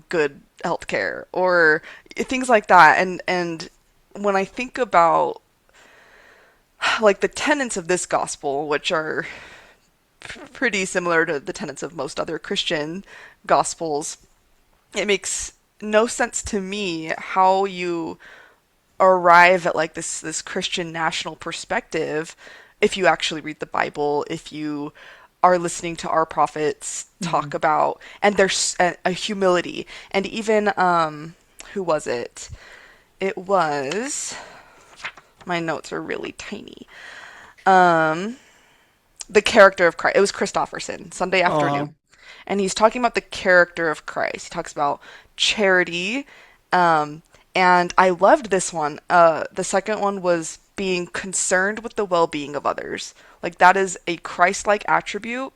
good healthcare, or things like that. And when I think about like the tenets of this gospel, which are pretty similar to the tenets of most other Christian gospels, it makes no sense to me how you arrive at like this Christian national perspective if you actually read the Bible, if you are listening to our prophets talk Mhm. about, and there's a humility, and even who was it? It was my notes are really tiny. Um, the character of Christ. It was Christofferson, Sunday Uh, afternoon, and he's talking about the character of Christ. He talks about charity, um, and I loved this one. The second one was being concerned with the well-being of others. Like that is a Christ-like attribute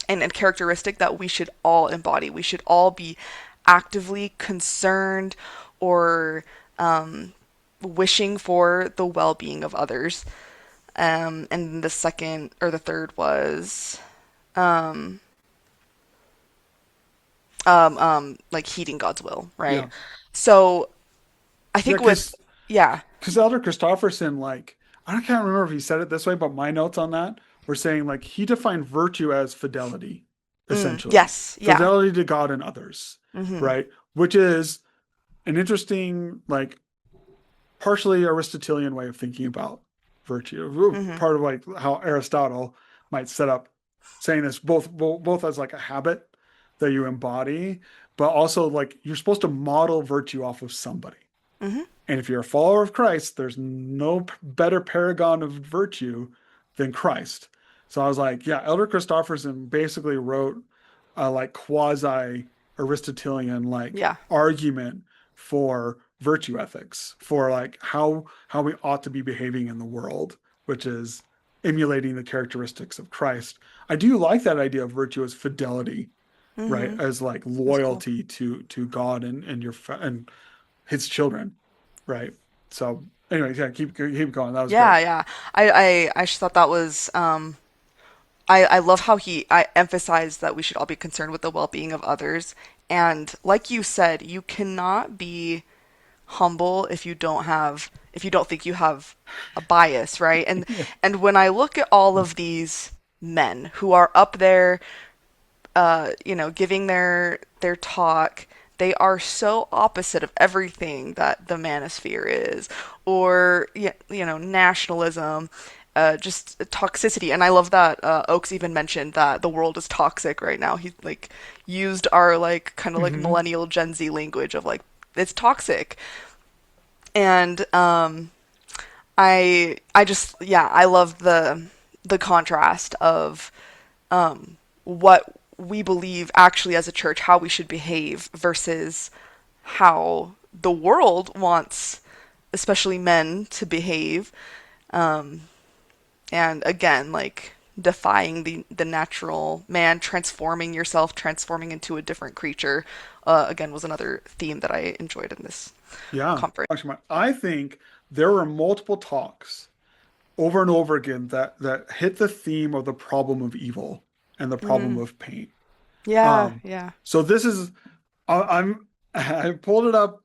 and a characteristic that we should all embody. We should all be actively concerned or wishing for the well-being of others. And the second or the third was like heeding God's will, right? yeah. So I Yeah. think with Because yeah, Elder Christofferson, like, I can't remember if he said it this way, but my notes on that were saying like he defined virtue as fidelity, essentially. yes, yeah, Fidelity to God and others, mm-hmm, right? Which is an interesting, like, partially Aristotelian way of thinking about virtue. mm-hmm, Part of like how Aristotle might set up saying this both as like a habit that you embody, but also like you're supposed to model virtue off of somebody. mm-hmm, And if you're a follower of Christ, there's no better paragon of virtue than Christ. So I was like, yeah, Elder Christofferson basically wrote a like quasi Aristotelian like yeah, argument for virtue ethics, for like how we ought to be behaving in the world, which is emulating the characteristics of Christ. I do like that idea of virtue as fidelity, right? mm-hmm. As like That's cool. loyalty to God and and his children, right? So, anyways, yeah, keep going. That was great. Yeah, yeah. I just thought that was I love how I emphasized that we should all be concerned with the well-being of others. And like you said, you cannot be humble if you don't think you have a bias, right? Yeah. And when I look at all of these men who are up there giving their talk, they are so opposite of everything that the manosphere is, or nationalism, just toxicity. And I love that Oakes even mentioned that the world is toxic right now. He like used our like kind of like Hmm. millennial Gen Z language of like it's toxic, and I just yeah I love the contrast of what we believe actually as a church, how we should behave versus how the world wants, especially men, to behave. And again, like defying the natural man, transforming yourself, transforming into a different creature. Again, was another theme that I enjoyed in this. Yeah. comfort. Actually, I think there were multiple talks over and over again that hit the theme of the problem of evil and the problem Mm. of pain. Yeah, Um, yeah. so this is I'm I pulled it up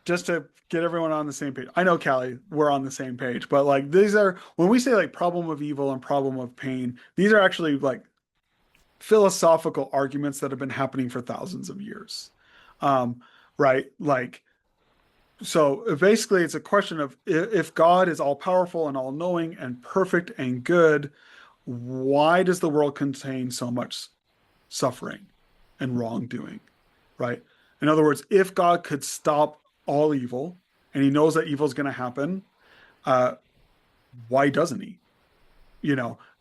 just to get everyone on the same page. I know, Callie, we're on the same page, but like these are when we say like problem of evil and problem of pain, these are actually like philosophical arguments that have been happening for thousands of years. Um, right? Like so basically it's a question of if God is all powerful and all knowing and perfect and good, why does the world contain so much suffering and wrongdoing, right? In other words, if God could stop all evil and he knows that evil is going to happen, uh, why doesn't he?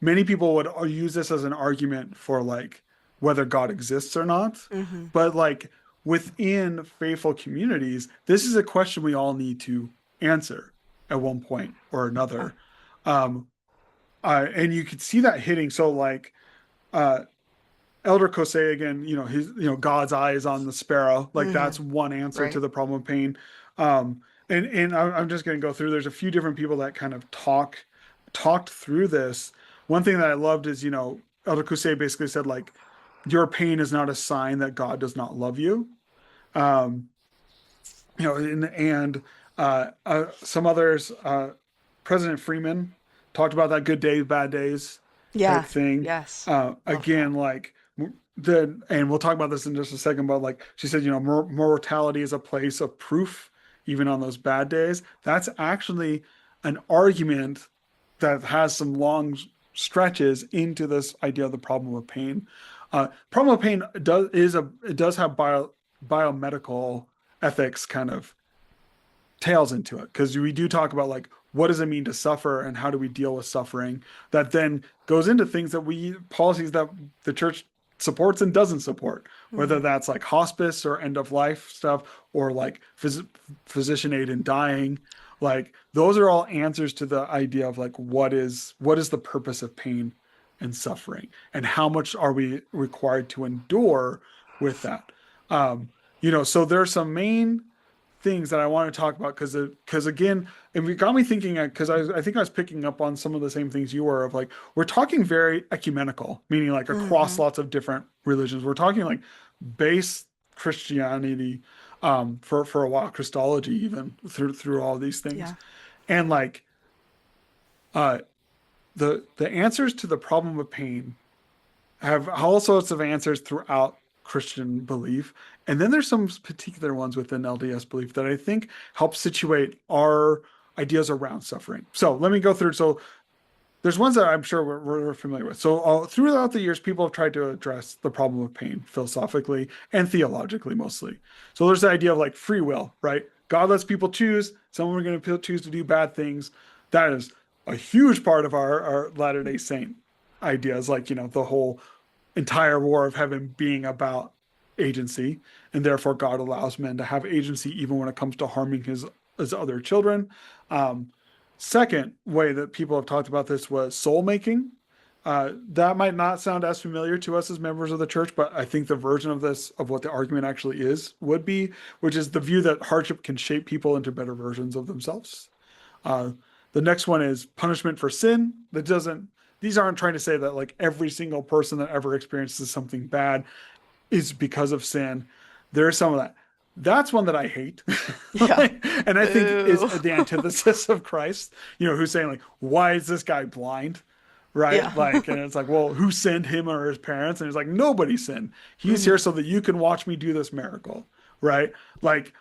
Many people would use this as an argument for like whether God exists or not. Hmm. But like within faithful communities, this is a question we all need to answer at one point or Yeah. another. Um, and you could see that hitting. So like uh, Elder Cosay again, God's eye is on the sparrow. Like Hmm. that's one answer to Right. the problem of pain. And I'm just going to go through. There's a few different people that kind of talked through this. One thing that I loved is, Elder Cosay basically said like, your pain is not a sign that God does not love you. Um, some others, President Freeman talked about that good days, bad days type Yeah. thing. Yes. Love that. Again, like and we'll talk about this in just a second, but like she said, mortality is a place of proof, even on those bad days. That's actually an argument that has some long stretches into this idea of the problem of pain. Problem of pain it does have biomedical ethics kind of tails into it because we do talk about like what does it mean to suffer and how do we deal with suffering that then goes into things that we policies that the church supports and doesn't support, whether Hmm. that's like hospice or end of life stuff or like physician aid in dying. Like those are all answers to the idea of like what is the purpose of pain and suffering and how much are we required to endure with that. So there's some main things that I want to talk about because again, and it got me thinking because I think I was picking up on some of the same things you were of like we're talking very ecumenical, meaning like across Hmm. lots of different religions. We're talking like base Christianity, for a while, Christology even through all these things, Yeah. and like uh the answers to the problem of pain have all sorts of answers throughout Christian belief. And then there's some particular ones within LDS belief that I think help situate our ideas around suffering. So let me go through. So there's ones that I'm sure we're familiar with. So throughout the years, people have tried to address the problem of pain philosophically and theologically mostly. So there's the idea of like free will, right? God lets people choose. Some are going to choose to do bad things. That is a huge part of our Latter-day Saint ideas, like, the whole entire war of heaven being about agency, and therefore God allows men to have agency even when it comes to harming his other children. Um, Second way that people have talked about this was soul making. That might not sound as familiar to us as members of the church, but I think the version of this, of what the argument actually is, would be, which is the view that hardship can shape people into better versions of themselves. Uh, the next one is punishment for sin. These aren't trying to say that like every single person that ever experiences something bad is because of sin. There's some of that. That's one that I hate. Yeah. And I think is Boo. the antithesis of Christ, who's saying like, why is this guy blind? Right? Yeah. Like, and it's like, well, who sinned, him or his parents? And he's like, nobody sinned. He's here Hmm. so that you can watch me do this miracle. Right? Like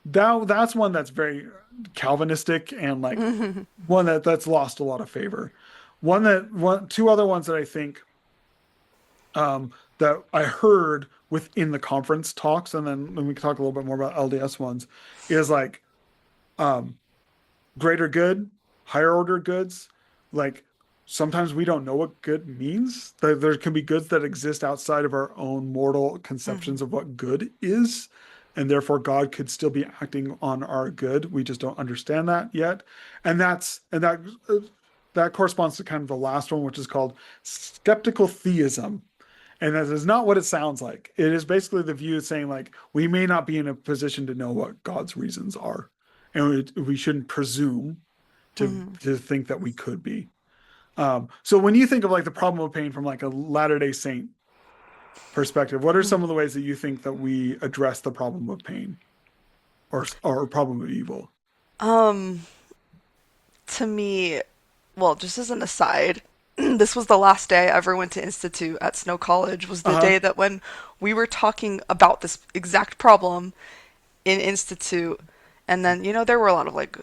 that's one that's very Calvinistic and like Hmm. one that's lost a lot of favor. Two other ones that I think that I heard within the conference talks, and then we can talk a little bit more about LDS ones, is like um, greater good, higher order goods. Like sometimes we don't know what good means. There can be goods that exist outside of our own mortal Hmm. conceptions of what good is. And therefore, God could still be acting on our good. We just don't understand that yet. And that corresponds to kind of the last one, which is called skeptical theism. And that is not what it sounds like. It is basically the view saying like we may not be in a position to know what God's reasons are, and we shouldn't presume Hmm. to think that we could be. So when you think of like the problem of pain from like a Latter-day Saint perspective, what are some of the ways that you think that we address the problem of pain or problem of evil? Um, to me, well, just as an aside, this was the last day I ever went to Institute at Snow College, was the Uh-huh. day that when we were talking about this exact problem in Institute, and then, there were a lot of like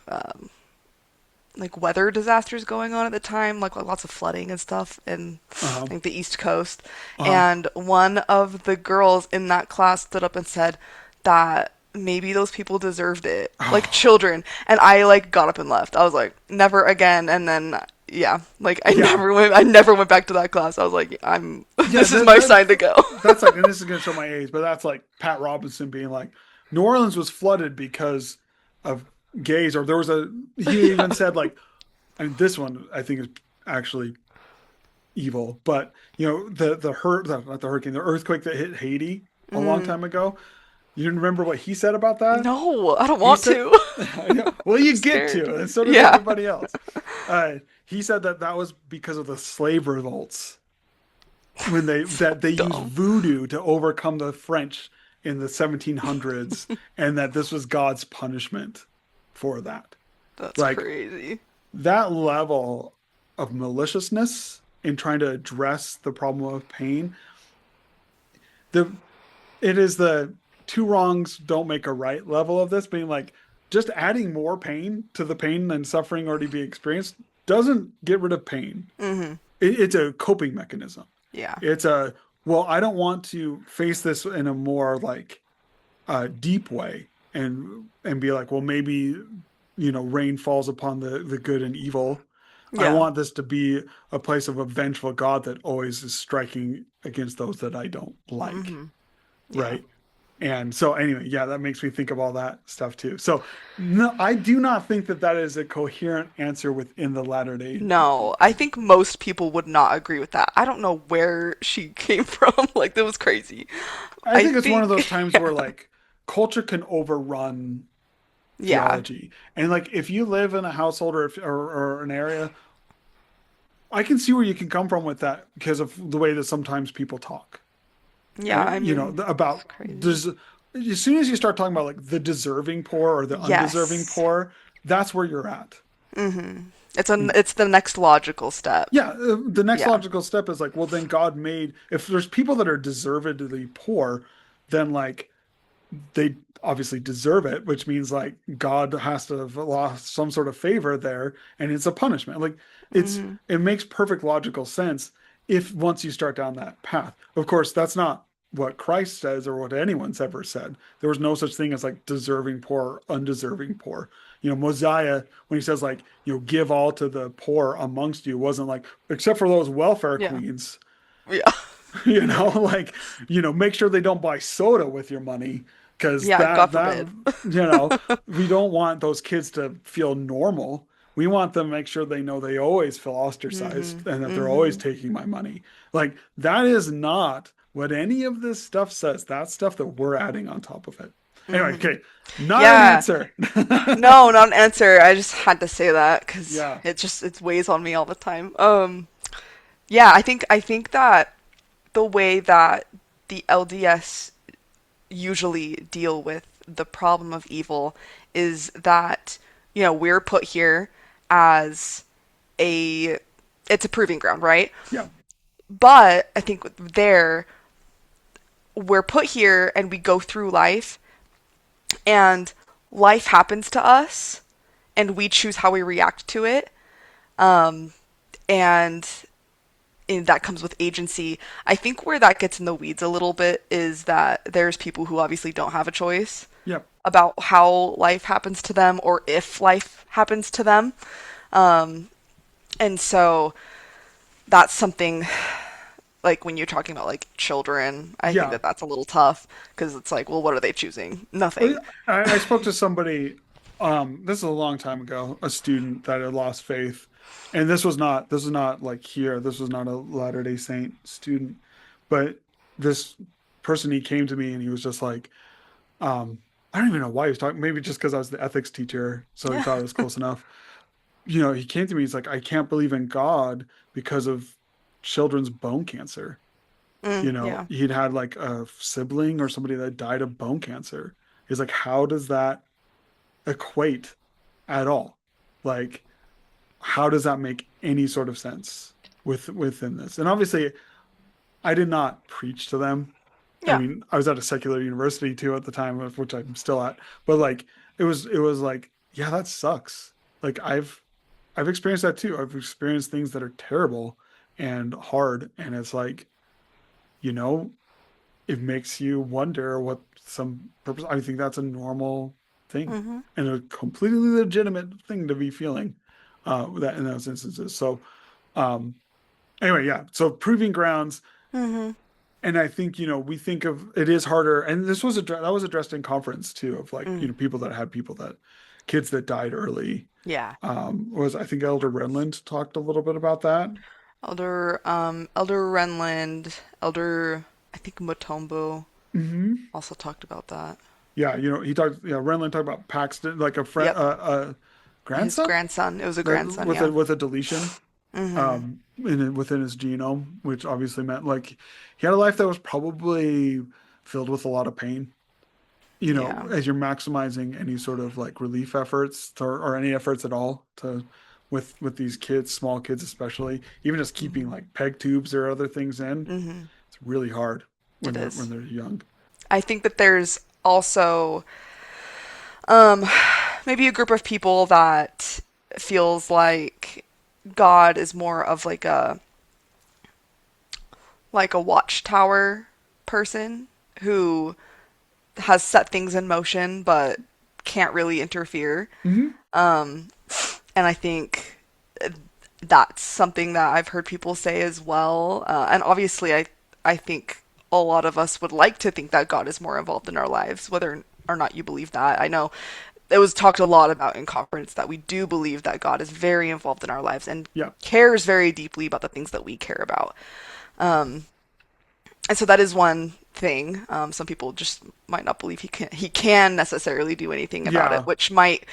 weather disasters going on at the time, like lots of flooding and stuff in Uh-huh. like the East Coast. Uh-huh. And one of the girls in that class stood up and said that maybe those people deserved it, like Oh, children. And I like got up and left. I was like, never again. And then yeah, like yeah. I never went back to that class. I was like, I'm Yeah, this is my sign to go. that's like, and this is gonna show my age, but that's like Pat Robinson being like, New Orleans was flooded because of gays, or there was a he even Yeah. said like, and this one I think is actually evil, but not the hurricane, the earthquake that hit Haiti a long Mm, time ago. You didn't remember what he said about that? no, I don't He want said, to. well, I'm you get scared. to, and so does Yeah. everybody else. He said that that was because of the slave revolts when So they used dumb. voodoo to overcome the French in the 1700s, and that this was God's punishment for that. That's Like crazy. that level of maliciousness in trying to address the problem of pain, the it is the two wrongs don't make a right level of this, being like just adding more pain to the pain and suffering already being experienced doesn't get rid of pain. Hmm. It's a coping mechanism. Yeah. It's a, well, I don't want to face this in a more like deep way and be like, well, maybe rain falls upon the good and evil. I Yeah. want this to be a place of a vengeful God that always is striking against those that I don't like, Hmm. Yeah. right? And so anyway, yeah, that makes me think of all that stuff too. So no, I do not think that that is a coherent answer within the Latter-day. No, I think most people would not agree with that. I don't know where she came from. Like, that was crazy. I I think it's one of think, those times yeah. where like culture can overrun Yeah. theology. And like if you live in a household or an area, I can see where you can come from with that because of the way that sometimes people talk. Yeah, I mean, it's About crazy. does as soon as you start talking about like the deserving poor or the undeserving Yes. poor, that's where you're at. It's the next logical step. Yeah, the next Yeah. logical step is like, well, then God made, if there's people that are deservedly poor, then like they obviously deserve it, which means like God has to have lost some sort of favor there, and it's a punishment. Like Hmm. it makes perfect logical sense if once you start down that path. Of course, that's not what Christ says or what anyone's ever said. There was no such thing as like deserving poor or undeserving poor. Mosiah, when he says like, give all to the poor amongst you, wasn't like, except for those welfare Yeah. queens, Yeah. like, make sure they don't buy soda with your money because Yeah, God forbid. you know, we don't want those kids to feel normal. We want them to make sure they know they always feel Hmm. ostracized and that they're always Hmm. taking my money. Like that is not what any of this stuff says. That's stuff that we're adding on top of it. Anyway, Hmm. okay, not an Yeah. answer. No, not an answer. I just had to say that because Yeah, it weighs on me all the time. Yeah, I think that the way that the LDS usually deal with the problem of evil is that we're put here as a it's a proving ground, right? yeah, But I think there we're put here and we go through life and life happens to us and we choose how we react to it. And that comes with agency. I think where that gets in the weeds a little bit is that there's people who obviously don't have a choice yeah, about how life happens to them or if life happens to them. And so that's something like when you're talking about like children, I think yeah. that that's a little tough because it's like, well, what are they choosing? Well, Nothing. I spoke to somebody, this is a long time ago, a student that had lost faith. And this was not like here, this was not a Latter-day Saint student, but this person, he came to me and he was just like, I don't even know why he was talking. Maybe just because I was the ethics teacher, so he Yeah. thought it was close enough. He came to me. He's like, I can't believe in God because of children's bone cancer. Yeah. He'd had like a sibling or somebody that died of bone cancer. He's like, how does that equate at all? Like, how does that make any sort of sense within this? And obviously, I did not preach to them. I Yeah. mean, I was at a secular university too at the time, of which I'm still at. But like, it was like, yeah, that sucks. Like I've experienced that too. I've experienced things that are terrible and hard, and it's like, you know, it makes you wonder what some purpose. I think that's a normal thing Mm-hmm. and a completely legitimate thing to be feeling, that in those instances. So, um, anyway, yeah. So proving grounds, Mm-hmm. and I think, we think of it is harder, and that was addressed in conference too, of like, Mm. people that kids that died early. Yeah. Was I think Elder Renland talked a little bit about that. Elder Renland, Elder, I think Mutombo Hmm. also talked about that. Yeah, Renland talked about Paxton, like a friend, Yep. a His grandson grandson. It was a that grandson, yeah. with a deletion, Mm-hmm. within his genome, which obviously meant like he had a life that was probably filled with a lot of pain. Yeah. As you're maximizing any sort of like relief efforts, or any efforts at all, to with these kids, small kids especially, even just keeping Mm-hmm. like peg tubes or other things in, Mm-hmm. it's really hard It when is. they're young. I think that there's also um maybe a group of people that feels like God is more of like a watchtower person who has set things in motion but can't really interfere. Hmm. Um, and I think that's something that I've heard people say as well. And obviously, I think a lot of us would like to think that God is more involved in our lives, whether or not you believe that. I know it was talked a lot about in conference that we do believe that God is very involved in our lives and Yeah. cares very deeply about the things that we care about. Um, and so that is one thing. Some people just might not believe he can necessarily do anything about it, Yeah. which might,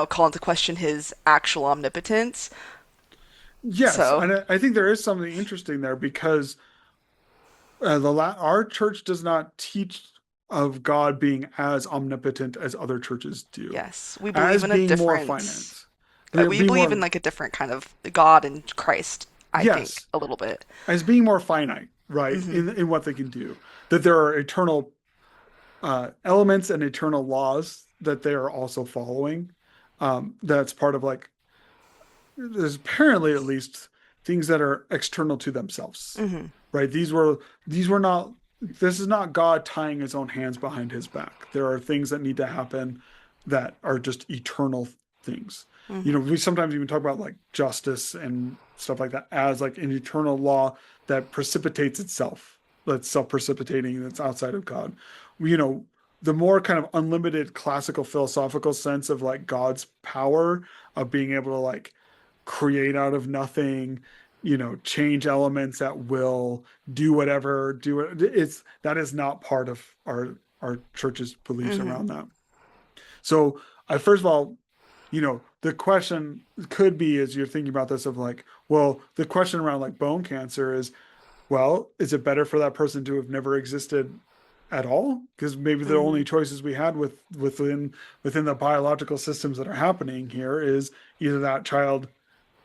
call into question his actual omnipotence. Yes, So and I think there is something interesting there, because our church does not teach of God being as omnipotent as other churches do, yes, we believe as in a being more different. finite, being We being believe in more, like a different kind of God and Christ. I think yes, a little bit. as being more finite, right, Hmm. in what they can do. That there are eternal, elements and eternal laws that they are also following. That's part of like, there's apparently at least things that are external to themselves, Hmm. right? These were not, this is not God tying his own hands behind his back. There are things that need to happen that are just eternal things. Hmm. We sometimes even talk about like justice and stuff like that as like an eternal law that precipitates itself, that's self-precipitating, that's outside of God. You know, the more kind of unlimited classical philosophical sense of like God's power of being able to like create out of nothing, change elements at will, do whatever, do it. That is not part of our church's beliefs Hmm. around that. So I first of all, the question could be, as you're thinking about this, of like, well, the question around like bone cancer is, well, is it better for that person to have never existed at all? Because maybe the Hmm. only choices we had within the biological systems that are happening here is either that child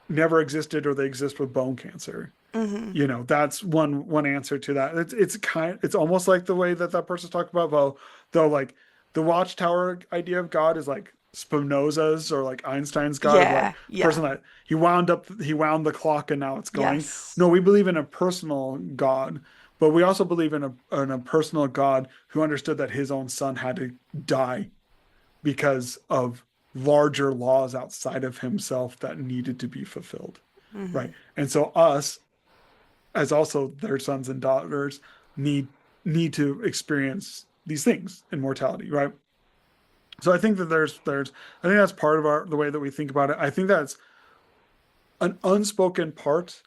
never existed or they exist with bone cancer. Hmm. That's one answer to that. It's almost like the way that person's talked about, though like the watchtower idea of God is like Spinoza's or like Einstein's God, of like Yeah. the Yeah. person that he wound the clock and now it's going. Yes. No, we believe in a personal God, but we also believe in a personal God who understood that his own son had to die because of larger laws outside of himself that needed to be fulfilled. Hmm. Right. And so us, as also their sons and daughters, need need to experience these things in mortality, right? So I think that I think that's part of the way that we think about it. I think that's an unspoken part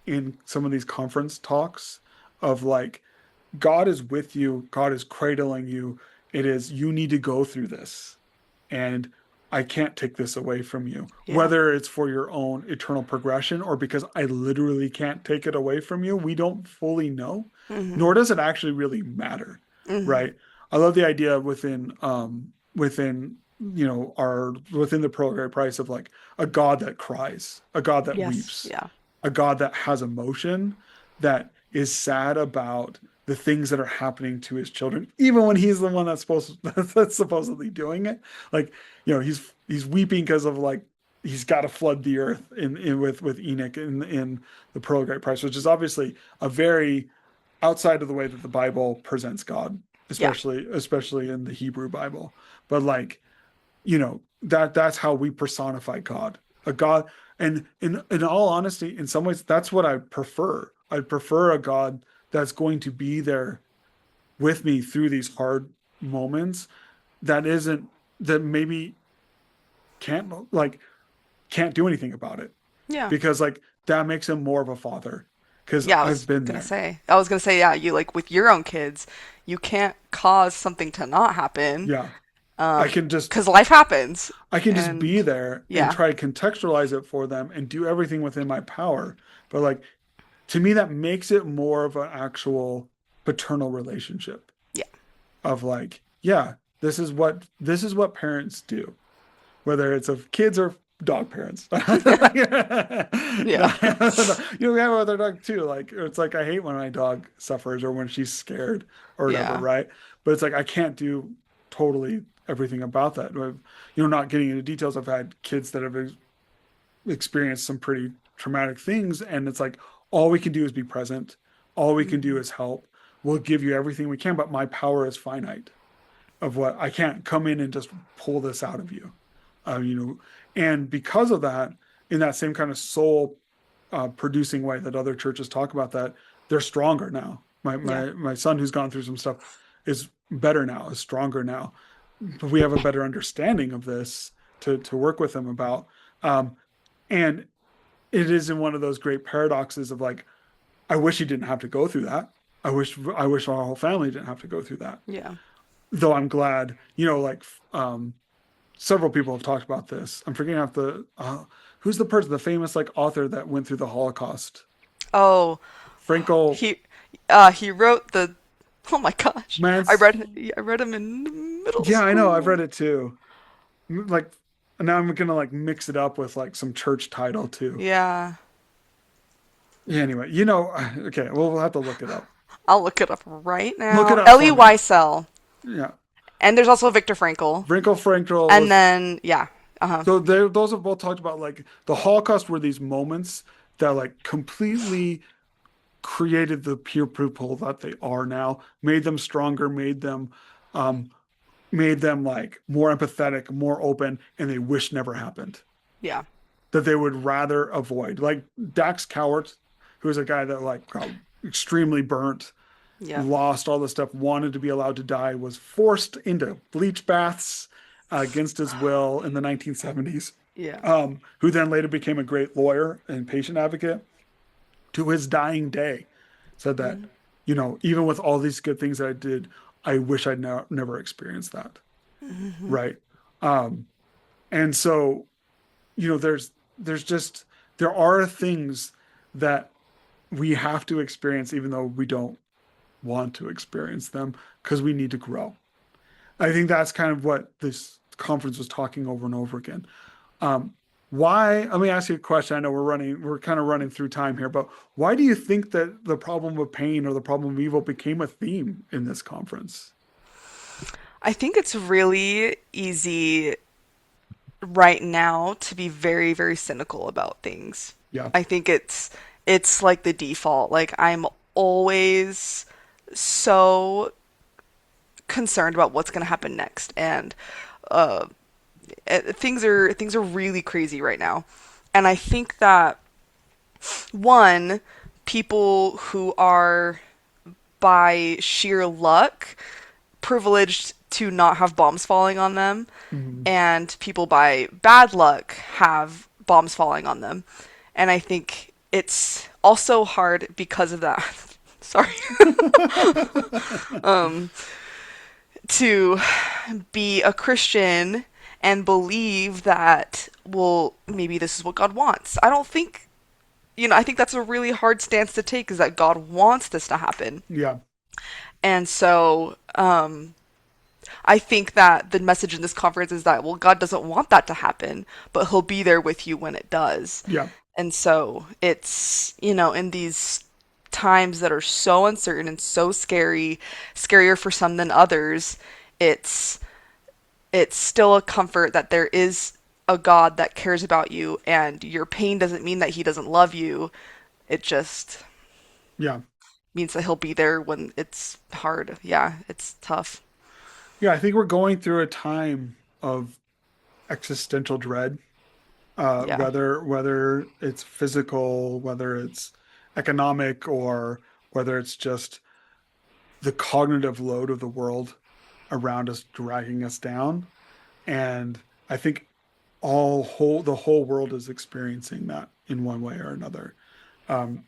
in some of these conference talks of like God is with you, God is cradling you. It is, you need to go through this. And I can't take this away from you, Yeah. whether it's for your own eternal progression or because I literally can't take it away from you. We don't fully know, Mm-hmm. nor does it actually really matter, Mm-hmm. right? I love the idea within our within the pro price of like a God that cries, a God that Yes. weeps, Yeah. a God that has emotion, that is sad about the things that are happening to his children, even when he's the one that's supposedly doing it. Like, he's weeping because of like he's got to flood the earth in with Enoch in the Pearl of Great Price, which is obviously a very outside of the way that the Bible presents God, Yeah. especially in the Hebrew Bible. But like, that's how we personify God. A God, and in all honesty, in some ways, that's what I prefer. I prefer a God that's going to be there with me through these hard moments that isn't that maybe can't like can't do anything about it Yeah. because like that makes him more of a father because Yeah, I've been there. I was gonna say, yeah, you like with your own kids, you can't cause something to not happen, Yeah. I can just because life happens. I can just And be there and yeah, try to contextualize it for them and do everything within my power. But like to me, that makes it more of an actual paternal relationship yeah, of like, yeah, this is what parents do, whether it's of kids or dog parents. yeah, We have other dog too. Like it's like I hate when my dog suffers or when she's scared or whatever, yeah, right? But it's like I can't do totally everything about that. Not getting into details. I've had kids that have experienced some pretty traumatic things, and it's like all we can do is be present. All we can do mhm, is help. We'll give you everything we can, but my power is finite of what I can't come in and just pull this out of you. Uh, you know, and because of that, in that same kind of soul producing way that other churches talk about that, they're stronger now. My yeah, my my son who's gone through some stuff is better now, is stronger now. But we have a better understanding of this to work with him about. Um, and it is in one of those great paradoxes of like, I wish he didn't have to go through that. I wish our whole family didn't have to go through that. yeah. Though I'm glad, like several people have talked about this. I'm forgetting out who's the famous like author that went through the Holocaust. Oh, Frankel he, he wrote the. Oh my gosh, Mans. I read him in middle Yeah, I know. I've school. read it too. Like now I'm gonna like mix it up with like some church title too. Yeah, Yeah, anyway, okay, we'll have to look it up. I'll look it up right Look it now. up Elie for me. Wiesel, Yeah. and there's also Viktor Frankl, Frankel and was then yeah, uh-huh, so those have both talked about like the Holocaust were these moments that like completely created the peer people that they are now, made them stronger, um, made them like more empathetic, more open, and they wish never happened. yeah, That they would rather avoid. Like Dax Cowart, who was a guy that like got extremely burnt, yeah, lost all this stuff, wanted to be allowed to die, was forced into bleach baths against his will in the 1970s, yeah, who then later became a great lawyer and patient advocate to his dying day. Said that, mm, even with all these good things that I did, I wish I'd never experienced that. mhm, Right. Um, and so, there's just, there are things that we have to experience, even though we don't want to experience them because we need to grow. I think that's kind of what this conference was talking over and over again. Um, why? Let me ask you a question. I know we're kind of running through time here, but why do you think that the problem of pain or the problem of evil became a theme in this conference? I think it's really easy right now to be very, very cynical about things. Yeah. I think it's like the default. Like I'm always so concerned about what's going to happen next, and uh, things are really crazy right now. And I think that one, people who are by sheer luck privileged to not have bombs falling on them, Mhm. and people by bad luck have bombs falling on them. And I think it's also hard because of that. sorry, um, to be a Christian and believe that, well, maybe this is what God wants. I don't think, I think that's a really hard stance to take, is that God wants this to happen. Yeah. And so, I think that the message in this conference is that, well, God doesn't want that to happen, but he'll be there with you when it does. Yeah. And so it's, in these times that are so uncertain and so scary, scarier for some than others, it's it's still a comfort that there is a God that cares about you, and your pain doesn't mean that he doesn't love you. It just Yeah. means that he'll be there when it's hard. Yeah, it's tough. Yeah. I think we're going through a time of existential dread, Yeah. whether it's physical, whether it's economic, or whether it's just the cognitive load of the world around us dragging us down. And I think the whole world is experiencing that in one way or another.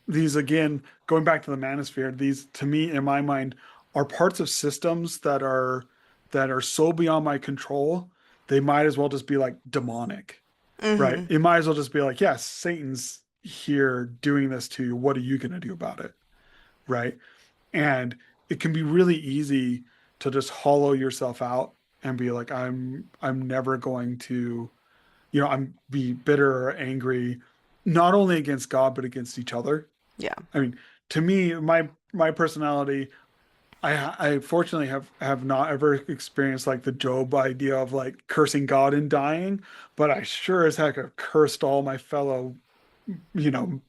These again, going back to the manosphere, these to me, in my mind, are parts of systems that are so beyond my control, they might as well just be like demonic, right? Mhm. It might as well just be like, yes, Satan's here doing this to you. What are you going to do about it? Right. And it can be really easy to just hollow yourself out and be like, I'm never going to, I'm be bitter or angry, not only against God, but against each other. Yeah. I mean, to me, my personality, I fortunately have not ever experienced like the Job idea of like cursing God and dying, but I sure as heck have cursed all my fellow, you know,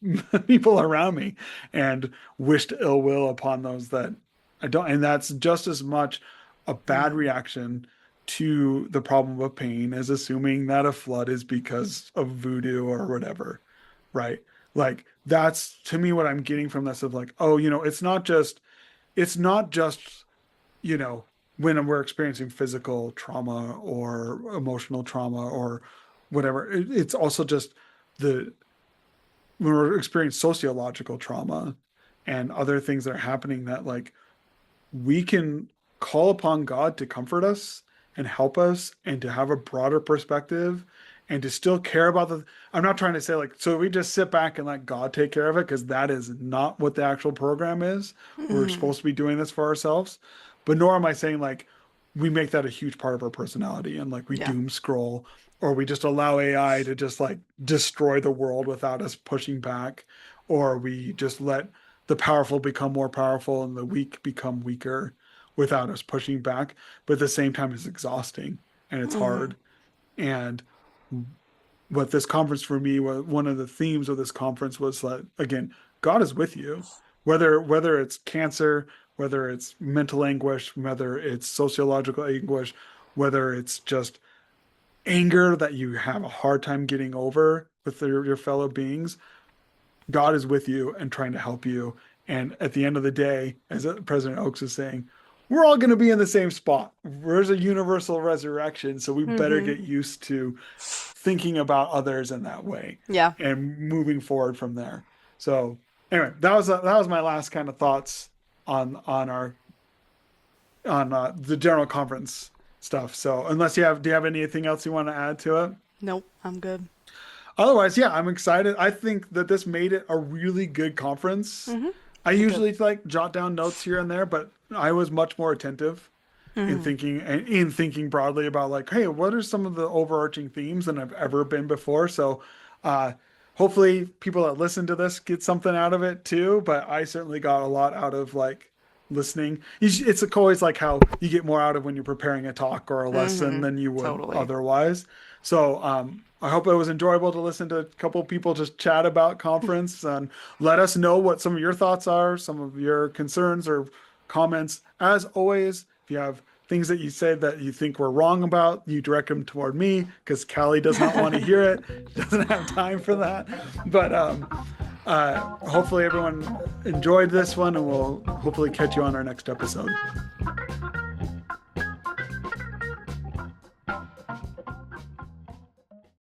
people around me and wished ill will upon those that I don't. And that's just as much a bad Mhm. reaction to the problem of pain as assuming that a flood is because of voodoo or whatever, right? Like that's to me what I'm getting from this of like, oh, it's not just, you know, when we're experiencing physical trauma or emotional trauma or whatever. It's also just the when we're experiencing sociological trauma and other things that are happening that like we can call upon God to comfort us and help us and to have a broader perspective and to still care about the I'm not trying to say like so we just sit back and let God take care of it because that is not what the actual program is. We're Mhm. supposed to be doing this for ourselves. But nor am I saying like we make that a huge part of our personality and like we Yeah. doom scroll or we just allow AI to just like destroy the world without us pushing back or we just let the powerful become more powerful and the weak become weaker without us pushing back. But at the same time, it's exhausting and it's Mhm. hard. And what this conference for me, one of the themes of this conference was that, again, God is with you, whether it's cancer, whether it's mental anguish, whether it's sociological anguish, whether it's just anger that you have a hard time getting over with your fellow beings. God is with you and trying to help you. And at the end of the day, as President Oaks is saying, we're all going to be in the same spot. There's a universal resurrection, so we better Mhm. get used to thinking about others in that way Yeah. and moving forward from there. So anyway, that was my last kind of thoughts on our on the general conference stuff. So unless do you have anything else you want to add to it? Nope, I'm good. Otherwise, yeah, I'm excited. I think that this made it a really good conference. Mhm. I It did. usually like jot down notes here and there, but I was much more attentive Mhm. in thinking broadly about like, hey, what are some of the overarching themes than I've ever been before? So, uh, hopefully, people that listen to this get something out of it too. But I certainly got a lot out of like listening. It's always like how you get more out of when you're preparing a talk or a lesson Mhm. than you would Totally. otherwise. So, I hope it was enjoyable to listen to a couple of people just chat about conference and let us know what some of your thoughts are, some of your concerns or comments. As always, if you have things that you say that you think we're wrong about, you direct them toward me because Callie does not want to hear it. She doesn't have time for that. But hopefully everyone enjoyed this one and we'll hopefully catch you on our next episode.